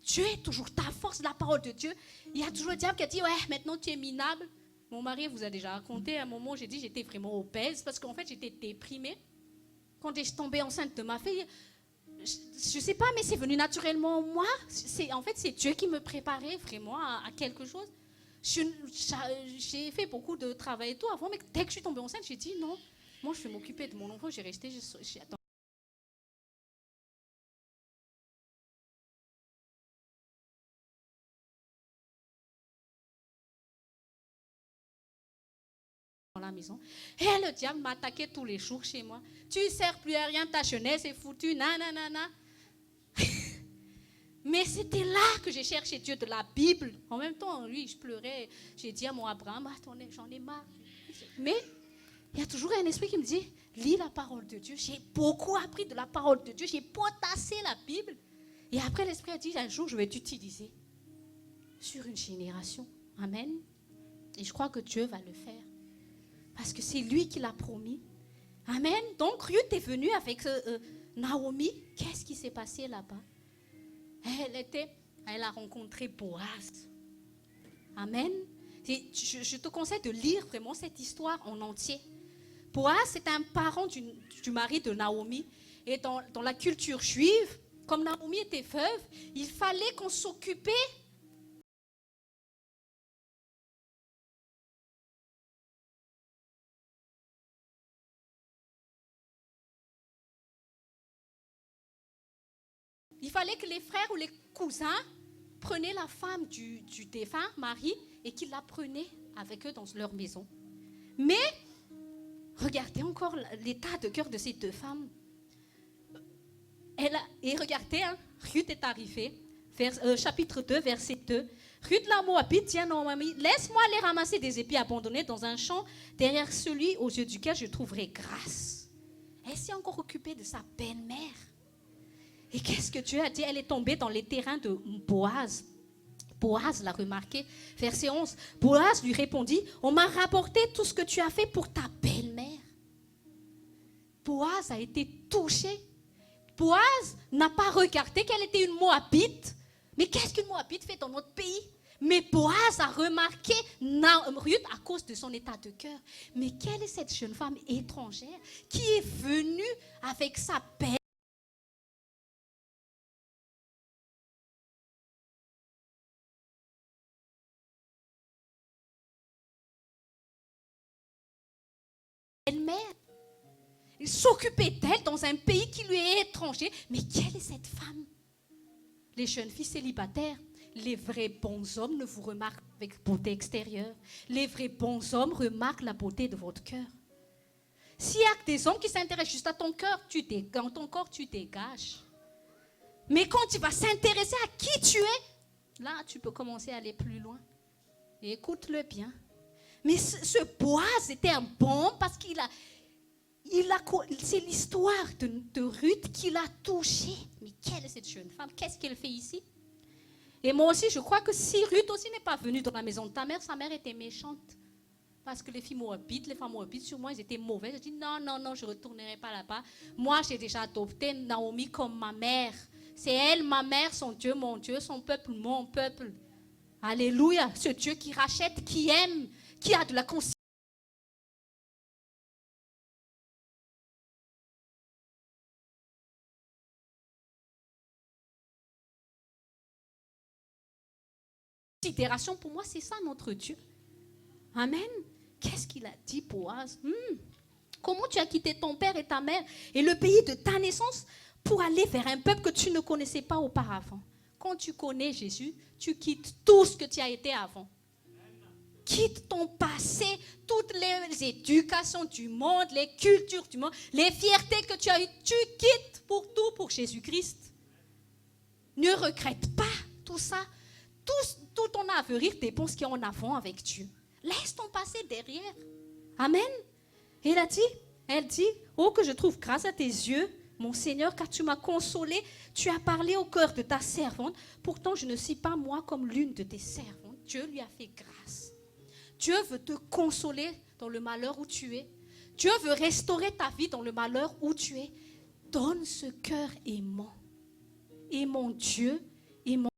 Dieu est toujours ta force, la parole de Dieu. Il y a toujours le diable qui a dit, ouais, maintenant tu es minable. Mon mari vous a déjà raconté, à un moment, j'ai dit, j'étais vraiment obèse parce qu'en fait, j'étais déprimée. Quand je suis tombée enceinte de ma fille, je ne sais pas, mais c'est venu naturellement en moi. En fait, c'est Dieu qui me préparait vraiment à quelque chose. J'ai fait beaucoup de travail et tout avant, mais dès que je suis tombée enceinte, j'ai dit non, moi je vais m'occuper de mon enfant, j'ai resté dans la maison. Et le diable m'attaquait tous les jours chez moi. Tu ne sers plus à rien, ta jeunesse est foutue, nanana. Mais c'était là que j'ai cherché Dieu de la Bible. En même temps, oui, je pleurais. J'ai dit à mon Abraham, attendez, j'en ai marre. Mais il y a toujours un esprit qui me dit, lis la parole de Dieu. J'ai beaucoup appris de la parole de Dieu. J'ai potassé la Bible. Et après, l'esprit a dit, un jour, je vais t'utiliser sur une génération. Amen. Et je crois que Dieu va le faire. Parce que c'est lui qui l'a promis. Amen. Donc, Ruth est venue avec Naomi. Qu'est-ce qui s'est passé là-bas? Elle a rencontré Boaz. Amen. Je te conseille de lire vraiment cette histoire en entier. Boaz, c'est un parent du mari de Naomi. Et dans la culture juive, comme Naomi était veuve, il fallait qu'on s'occupait. Il fallait que les frères ou les cousins prenaient la femme du défunt mari et qu'ils la prenaient avec eux dans leur maison. Mais, regardez encore l'état de cœur de ces deux femmes. Et regardez, Ruth est arrivée, chapitre 2, verset 2. Ruth la Moabite dit à Naomi, laisse-moi aller ramasser des épis abandonnés dans un champ derrière celui aux yeux duquel je trouverai grâce. Elle s'est encore occupée de sa belle-mère. Et qu'est-ce que Dieu a dit? Elle est tombée dans les terrains de Boaz. Boaz l'a remarqué. Verset 11. Boaz lui répondit, on m'a rapporté tout ce que tu as fait pour ta belle-mère. Boaz a été touché. Boaz n'a pas regardé qu'elle était une Moabite. Mais qu'est-ce qu'une Moabite fait dans notre pays? Mais Boaz a remarqué Ruth à cause de son état de cœur. Mais quelle est cette jeune femme étrangère qui est venue avec sa belle mère? Il s'occupait d'elle dans un pays qui lui est étranger. Mais quelle est cette femme? Les jeunes filles célibataires, les vrais bons hommes ne vous remarquent avec beauté extérieure. Les vrais bons hommes remarquent la beauté de votre cœur. S'il y a des hommes qui s'intéressent juste à ton cœur, dans ton corps, tu dégages. Mais quand tu vas s'intéresser à qui tu es, là, tu peux commencer à aller plus loin. Et écoute-le bien. Mais ce Boaz était un bon parce c'est l'histoire de Ruth qui l'a touché. Mais quelle est cette jeune femme? Qu'est-ce qu'elle fait ici? Et moi aussi, je crois que si Ruth aussi n'est pas venue dans la maison de ta mère, sa mère était méchante. Parce que les filles moabites, les femmes moabites, sur moi, elles étaient mauvaises. Je dis non, je ne retournerai pas là-bas. Moi, j'ai déjà adopté Naomi comme ma mère. C'est elle, ma mère, son Dieu, mon Dieu, son peuple, mon peuple. Alléluia. Ce Dieu qui rachète, qui aime, qui a de la considération. Pour moi, c'est ça notre Dieu. Amen. Qu'est-ce qu'il a dit, Boaz? Comment tu as quitté ton père et ta mère et le pays de ta naissance pour aller vers un peuple que tu ne connaissais pas auparavant? Quand tu connais Jésus, tu quittes tout ce que tu as été avant. Quitte ton passé, toutes les éducations du monde, les cultures du monde, les fiertés que tu as eues, tu quittes pour tout pour Jésus-Christ. Ne regrette pas tout ça. Tout ton avenir dépend de ce qu'il y a en avant avec Dieu. Laisse ton passé derrière. Amen. Et elle dit, oh que je trouve grâce à tes yeux, mon Seigneur, car tu m'as consolé, tu as parlé au cœur de ta servante. Pourtant, je ne suis pas moi comme l'une de tes servantes. Dieu lui a fait grâce. Dieu veut te consoler dans le malheur où tu es. Dieu veut restaurer ta vie dans le malheur où tu es. Donne ce cœur aimant. Et mon Dieu, et mon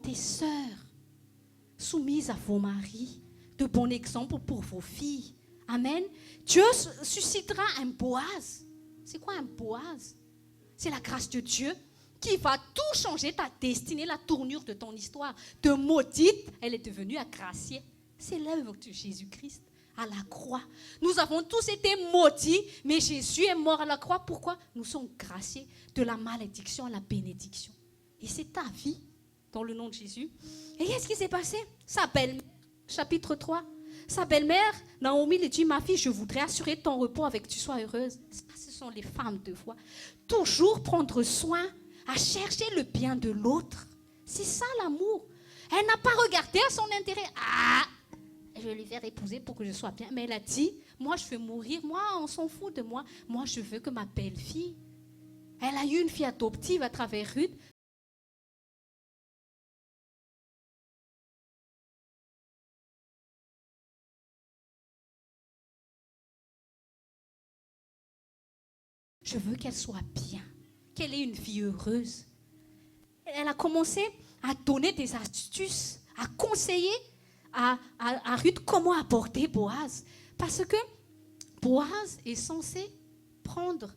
tes sœurs, soumises à vos maris, de bon exemple pour vos filles. Amen. Dieu suscitera un Boaz. C'est quoi un Boaz? C'est la grâce de Dieu qui va tout changer, ta destinée, la tournure de ton histoire. De maudite, elle est devenue agraciée. C'est l'œuvre de Jésus-Christ à la croix. Nous avons tous été maudits, mais Jésus est mort à la croix. Pourquoi? Nous sommes graciés de la malédiction à la bénédiction. Et c'est ta vie, dans le nom de Jésus. Et qu'est-ce qui s'est passé? Sa belle-mère, chapitre 3. Sa belle-mère, Naomi, lui dit, ma fille, je voudrais assurer ton repos avec que tu sois heureuse. Ça, ce sont les femmes de foi. Toujours prendre soin, à chercher le bien de l'autre. C'est ça l'amour. Elle n'a pas regardé à son intérêt. Ah, je vais lui faire épouser pour que je sois bien. Mais elle a dit, moi je veux mourir, moi on s'en fout de moi. Moi je veux que ma belle-fille. Elle a eu une fille adoptive à travers Ruth. Je veux qu'elle soit bien, qu'elle ait une vie heureuse. Elle a commencé à donner des astuces, à conseiller à Ruth comment aborder Boaz. Parce que Boaz est censé prendre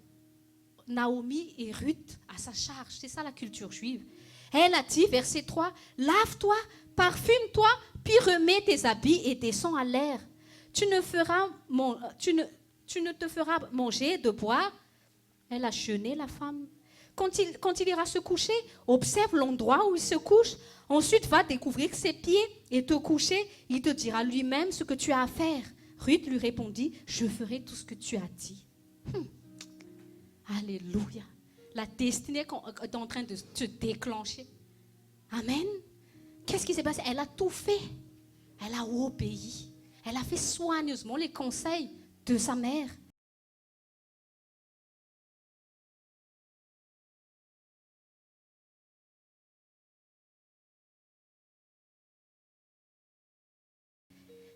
Naomi et Ruth à sa charge. C'est ça la culture juive. Elle a dit, verset 3, « Lave-toi, parfume-toi, puis remets tes habits et descends à l'air. Tu ne te feras manger de boire. » Elle a jeûné, la femme. Quand il ira se coucher, observe l'endroit où il se couche. Ensuite, va découvrir ses pieds et te coucher. Il te dira lui-même ce que tu as à faire. Ruth lui répondit, je ferai tout ce que tu as dit. Alléluia. La destinée est en train de se déclencher. Amen. Qu'est-ce qui s'est passé? Elle a tout fait. Elle a obéi. Elle a fait soigneusement les conseils de sa mère.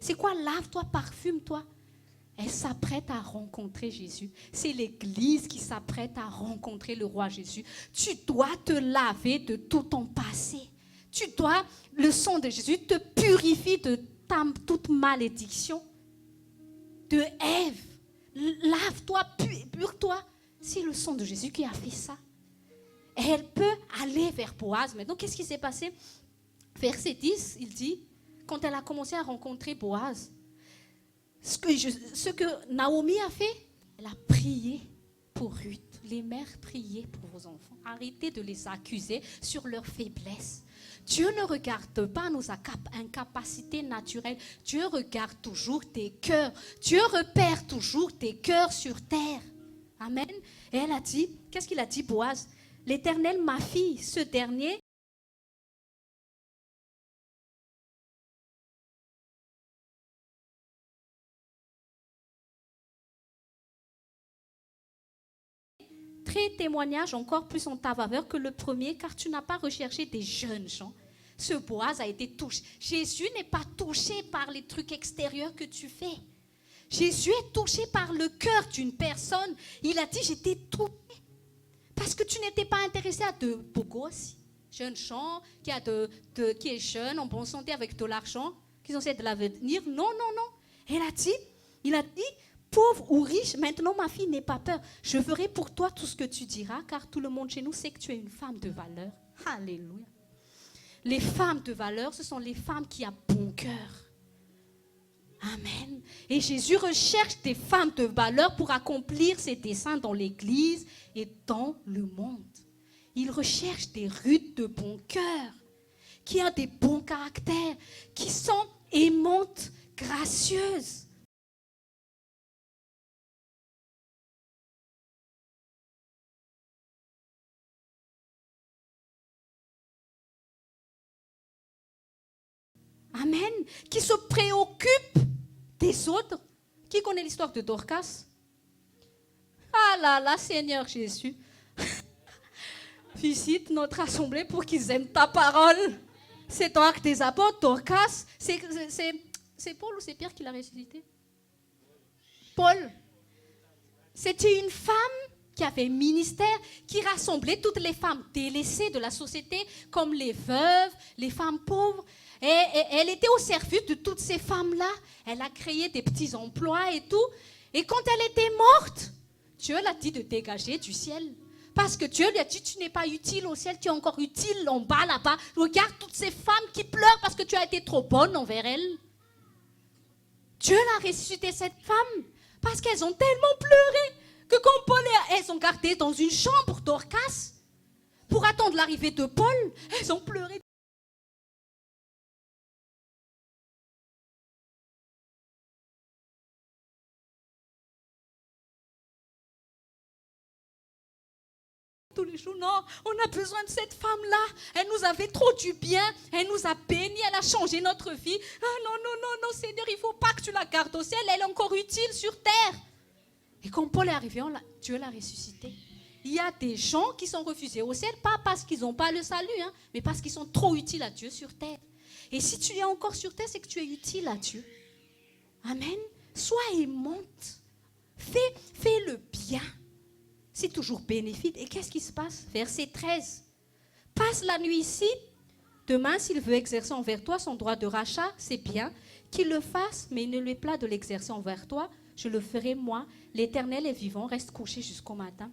C'est quoi? Lave-toi, parfume-toi. Elle s'apprête à rencontrer Jésus. C'est l'Église qui s'apprête à rencontrer le roi Jésus. Tu dois te laver de tout ton passé. Le sang de Jésus te purifie de toute malédiction. De Ève. Lave-toi, pure-toi. C'est le sang de Jésus qui a fait ça. Et elle peut aller vers Boaz. Mais donc, qu'est-ce qui s'est passé? Verset 10, il dit, quand elle a commencé à rencontrer Boaz, ce que Naomi a fait, elle a prié pour Ruth. Les mères, priez pour vos enfants. Arrêtez de les accuser sur leur faiblesse. Dieu ne regarde pas nos incapacités naturelles. Dieu regarde toujours tes cœurs. Dieu repère toujours tes cœurs sur terre. Amen. Et elle a dit, qu'est-ce qu'il a dit, Boaz? L'Éternel, ma fille, ce dernier, témoignage encore plus en ta faveur que le premier, car tu n'as pas recherché des jeunes gens. Ce Boaz a été touché. Jésus n'est pas touché par les trucs extérieurs que tu fais. Jésus est touché par le cœur d'une personne. Il a dit, j'étais touché. Parce que tu n'étais pas intéressé à de beaux gosses, jeunes gens, qui est jeune, en bonne santé, avec de l'argent, qui ont de l'avenir. Non, non, non. Il a dit, pauvre ou riche, maintenant ma fille n'aie pas peur. Je ferai pour toi tout ce que tu diras, car tout le monde chez nous sait que tu es une femme de valeur. Alléluia. Les femmes de valeur, ce sont les femmes qui ont bon cœur. Amen. Et Jésus recherche des femmes de valeur pour accomplir ses desseins dans l'Église et dans le monde. Il recherche des Ruth de bon cœur, qui ont des bons caractères, qui sont aimantes, gracieuses. Amen. Qui se préoccupe des autres. Qui connaît l'histoire de Dorcas? Ah là là, Seigneur Jésus. Visite notre assemblée pour qu'ils aiment ta parole. C'est dans Actes des Apôtres, Dorcas. C'est Paul ou c'est Pierre qui l'a ressuscité? Paul. C'était une femme qui qui avait un ministère, qui rassemblait toutes les femmes délaissées de la société, comme les veuves, les femmes pauvres. Et elle était au service de toutes ces femmes-là. Elle a créé des petits emplois et tout. Et quand elle était morte, Dieu l'a dit de dégager du ciel. Parce que Dieu lui a dit, tu n'es pas utile au ciel, tu es encore utile en bas là-bas. Regarde toutes ces femmes qui pleurent parce que tu as été trop bonne envers elles. Dieu l'a ressuscité cette femme parce qu'elles ont tellement pleuré que quand Paul et elles ont gardé dans une chambre Dorcas pour attendre l'arrivée de Paul, elles ont pleuré. Tous les jours, non, on a besoin de cette femme-là. Elle nous avait trop du bien. Elle nous a bénis. Elle a changé notre vie. Ah non, non, non, non, Seigneur, il ne faut pas que tu la gardes au ciel. Elle est encore utile sur terre. Et quand Paul est arrivé, Dieu l'a ressuscité. Il y a des gens qui sont refusés au ciel, pas parce qu'ils n'ont pas le salut, hein, mais parce qu'ils sont trop utiles à Dieu sur terre. Et si tu es encore sur terre, c'est que tu es utile à Dieu. Amen. Sois aimante. Fais le bien. C'est toujours bénéfique. Et qu'est-ce qui se passe? Verset 13. Passe la nuit ici. Demain, s'il veut exercer envers toi son droit de rachat, c'est bien. Qu'il le fasse, mais il ne lui est pas de l'exercer envers toi. Je le ferai moi. L'Éternel est vivant. Reste couché jusqu'au matin.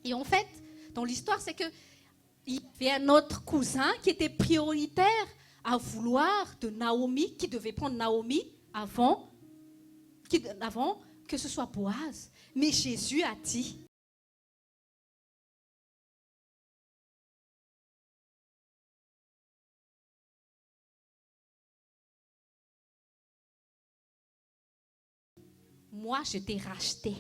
Et en fait, dans l'histoire, c'est qu'il y avait un autre cousin qui était prioritaire à vouloir de Naomi, qui devait prendre Naomi avant que ce soit Boaz. Mais Jésus a dit... Moi, je t'ai racheté.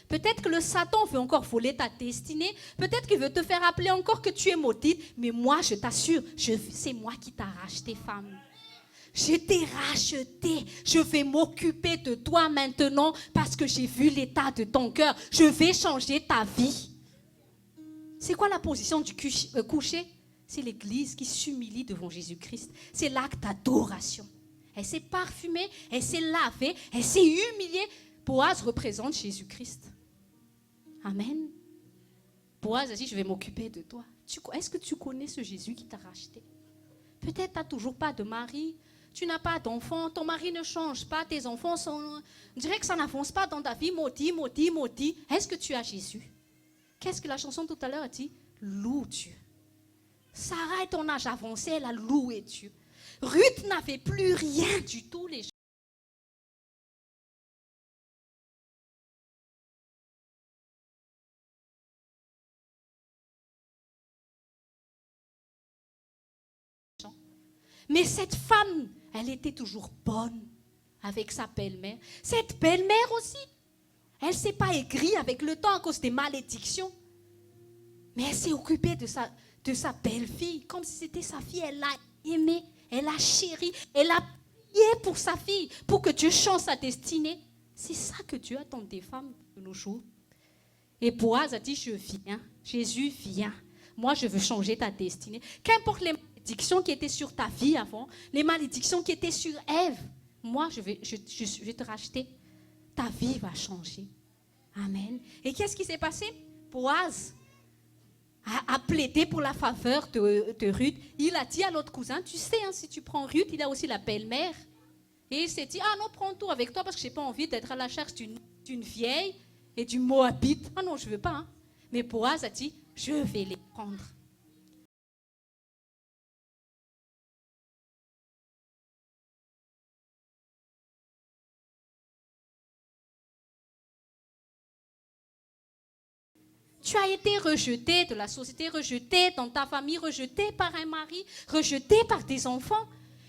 Peut-être que le Satan veut encore voler ta destinée. Peut-être qu'il veut te faire appeler encore que tu es maudite. Mais moi, je t'assure, c'est moi qui t'ai racheté, femme. Je t'ai racheté. Je vais m'occuper de toi maintenant parce que j'ai vu l'état de ton cœur. Je vais changer ta vie. C'est quoi la position du coucher? C'est l'Église qui s'humilie devant Jésus-Christ. C'est l'acte d'adoration. Elle s'est parfumée, elle s'est lavée, elle s'est humiliée. Boaz représente Jésus-Christ. Amen. Boaz a dit, je vais m'occuper de toi. Est-ce que tu connais ce Jésus qui t'a racheté? Peut-être tu n'as toujours pas de mari, tu n'as pas d'enfant, ton mari ne change pas, tes enfants sont... On dirait que ça n'avance pas dans ta vie, maudit, maudit, maudit. Est-ce que tu as Jésus? Qu'est-ce que la chanson tout à l'heure a dit? Loue Dieu. Sarah est en âge avancé, elle a loué Dieu. Ruth n'avait plus rien du tout, les gens. Mais cette femme, elle était toujours bonne avec sa belle-mère. Cette belle-mère aussi, elle ne s'est pas aigrie avec le temps à cause des malédictions. Mais elle s'est occupée de sa belle-fille, comme si c'était sa fille. Elle l'a aimée, elle l'a chérie, elle a prié pour sa fille, pour que Dieu change sa destinée. C'est ça que Dieu attend des femmes de nos jours. Et Boaz a dit, je viens, Jésus vient. Moi, je veux changer ta destinée. Qu'importe les malédictions qui étaient sur ta vie avant, les malédictions qui étaient sur Ève, moi, je vais te racheter. Ta vie va changer. Amen. Et qu'est-ce qui s'est passé? Boaz a plaidé pour la faveur de Ruth. Il a dit à l'autre cousin, tu sais, hein, si tu prends Ruth, il a aussi la belle-mère. Et il s'est dit, ah non, prends tout avec toi parce que je n'ai pas envie d'être à la charge d'une vieille et du Moabite. Ah non, je ne veux pas. Hein. Mais Boaz a dit, je vais les prendre. Tu as été rejeté de la société, rejeté dans ta famille, rejeté par un mari, rejeté par tes enfants.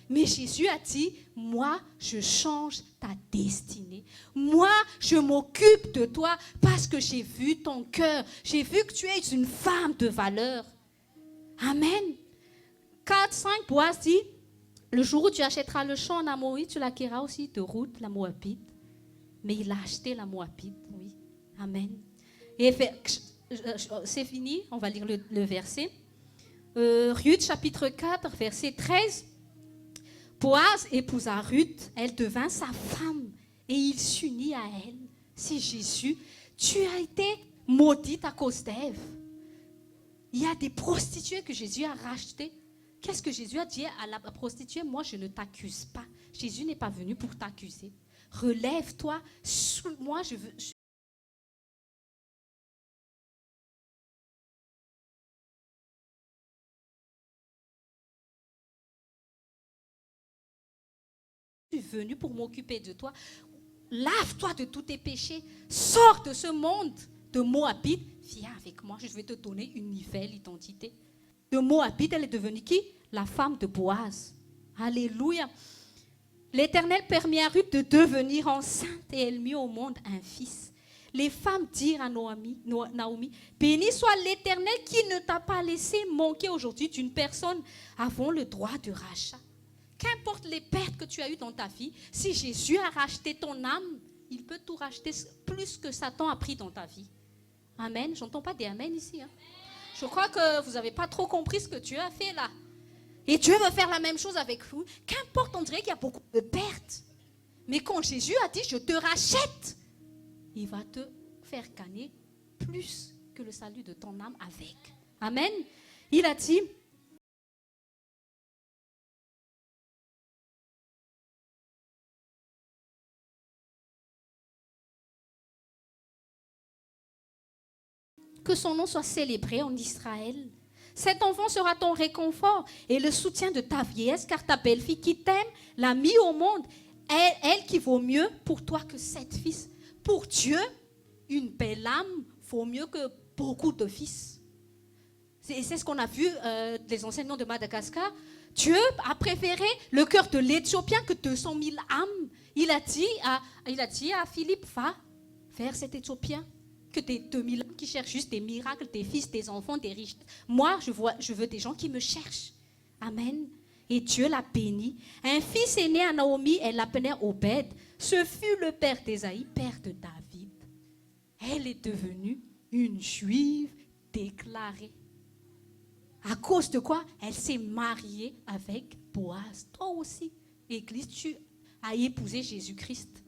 Mais Jésus a dit, moi, je change ta destinée. Moi, je m'occupe de toi parce que j'ai vu ton cœur. J'ai vu que tu es une femme de valeur. Amen. 4, 5, Boaz dit, le jour où tu achèteras le champ en Amorite, tu l'acquéras aussi de Ruth, la Moabite. Mais il a acheté la Moabite, oui. Amen. Et c'est fini, on va lire le verset. Ruth, chapitre 4, verset 13. Boaz épousa Ruth, elle devint sa femme et il s'unit à elle. C'est Jésus. Tu as été maudite à cause d'Ève. Il y a des prostituées que Jésus a rachetées. Qu'est-ce que Jésus a dit à la prostituée? Moi, je ne t'accuse pas. Jésus n'est pas venu pour t'accuser. Relève-toi. Moi, je veux... Je suis venu pour m'occuper de toi. Lave-toi de tous tes péchés. Sors de ce monde de Moabite. Viens avec moi, je vais te donner une nouvelle identité. De Moabite, elle est devenue qui? La femme de Boaz. Alléluia. L'Éternel permit à Ruth de devenir enceinte et elle mit au monde un fils. Les femmes dirent à Naomi, béni soit l'Éternel qui ne t'a pas laissé manquer aujourd'hui d'une personne avant le droit de rachat. Qu'importe les pertes que tu as eues dans ta vie, si Jésus a racheté ton âme, il peut tout racheter plus que Satan a pris dans ta vie. Amen. J'entends pas des amen ici. Hein. Je crois que vous n'avez pas trop compris ce que Dieu a fait là. Et Dieu veut faire la même chose avec vous. Qu'importe, on dirait qu'il y a beaucoup de pertes. Mais quand Jésus a dit, je te rachète, il va te faire gagner plus que le salut de ton âme avec. Amen. Il a dit, que son nom soit célébré en Israël. Cet enfant sera ton réconfort et le soutien de ta vieillesse, car ta belle-fille qui t'aime l'a mis au monde. Elle qui vaut mieux pour toi que 7 fils. Pour Dieu, une belle âme vaut mieux que beaucoup de fils. C'est ce qu'on a vu des enseignements de Madagascar. Dieu a préféré le cœur de l'Éthiopien que 200 000 âmes. Il a dit à Philippe, va vers cet Éthiopien. Que des 2000 âmes qui cherchent juste des miracles, des fils, des enfants, des riches. Moi, je veux des gens qui me cherchent. Amen. Et Dieu l'a béni. Un fils est né à Naomi, elle l'appelait Obed. Ce fut le père d'Ésaïe, père de David. Elle est devenue une juive déclarée. À cause de quoi? Elle s'est mariée avec Boaz. Toi aussi, Église, tu as épousé Jésus-Christ.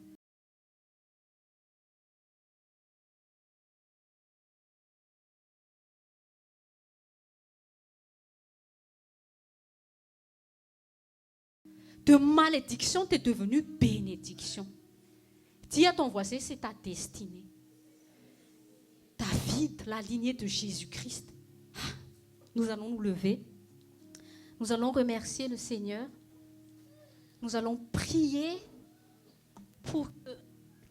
De malédiction, tu es devenu bénédiction. Dis à ton voisin, c'est ta destinée. David, la lignée de Jésus-Christ. Nous allons nous lever. Nous allons remercier le Seigneur. Nous allons prier pour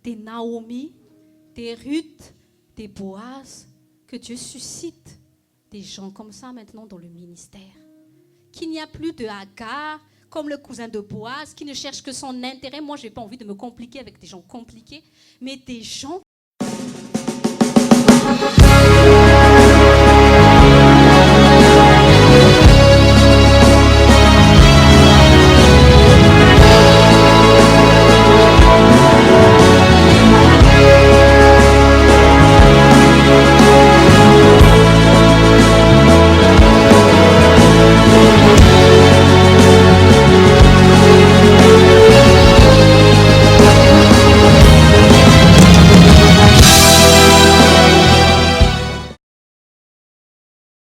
tes Naomi, tes Ruth, tes Boaz, que Dieu suscite des gens comme ça maintenant dans le ministère. Qu'il n'y a plus de Hagar, comme le cousin de Boaz, qui ne cherche que son intérêt. Moi, je n'ai pas envie de me compliquer avec des gens compliqués, mais des gens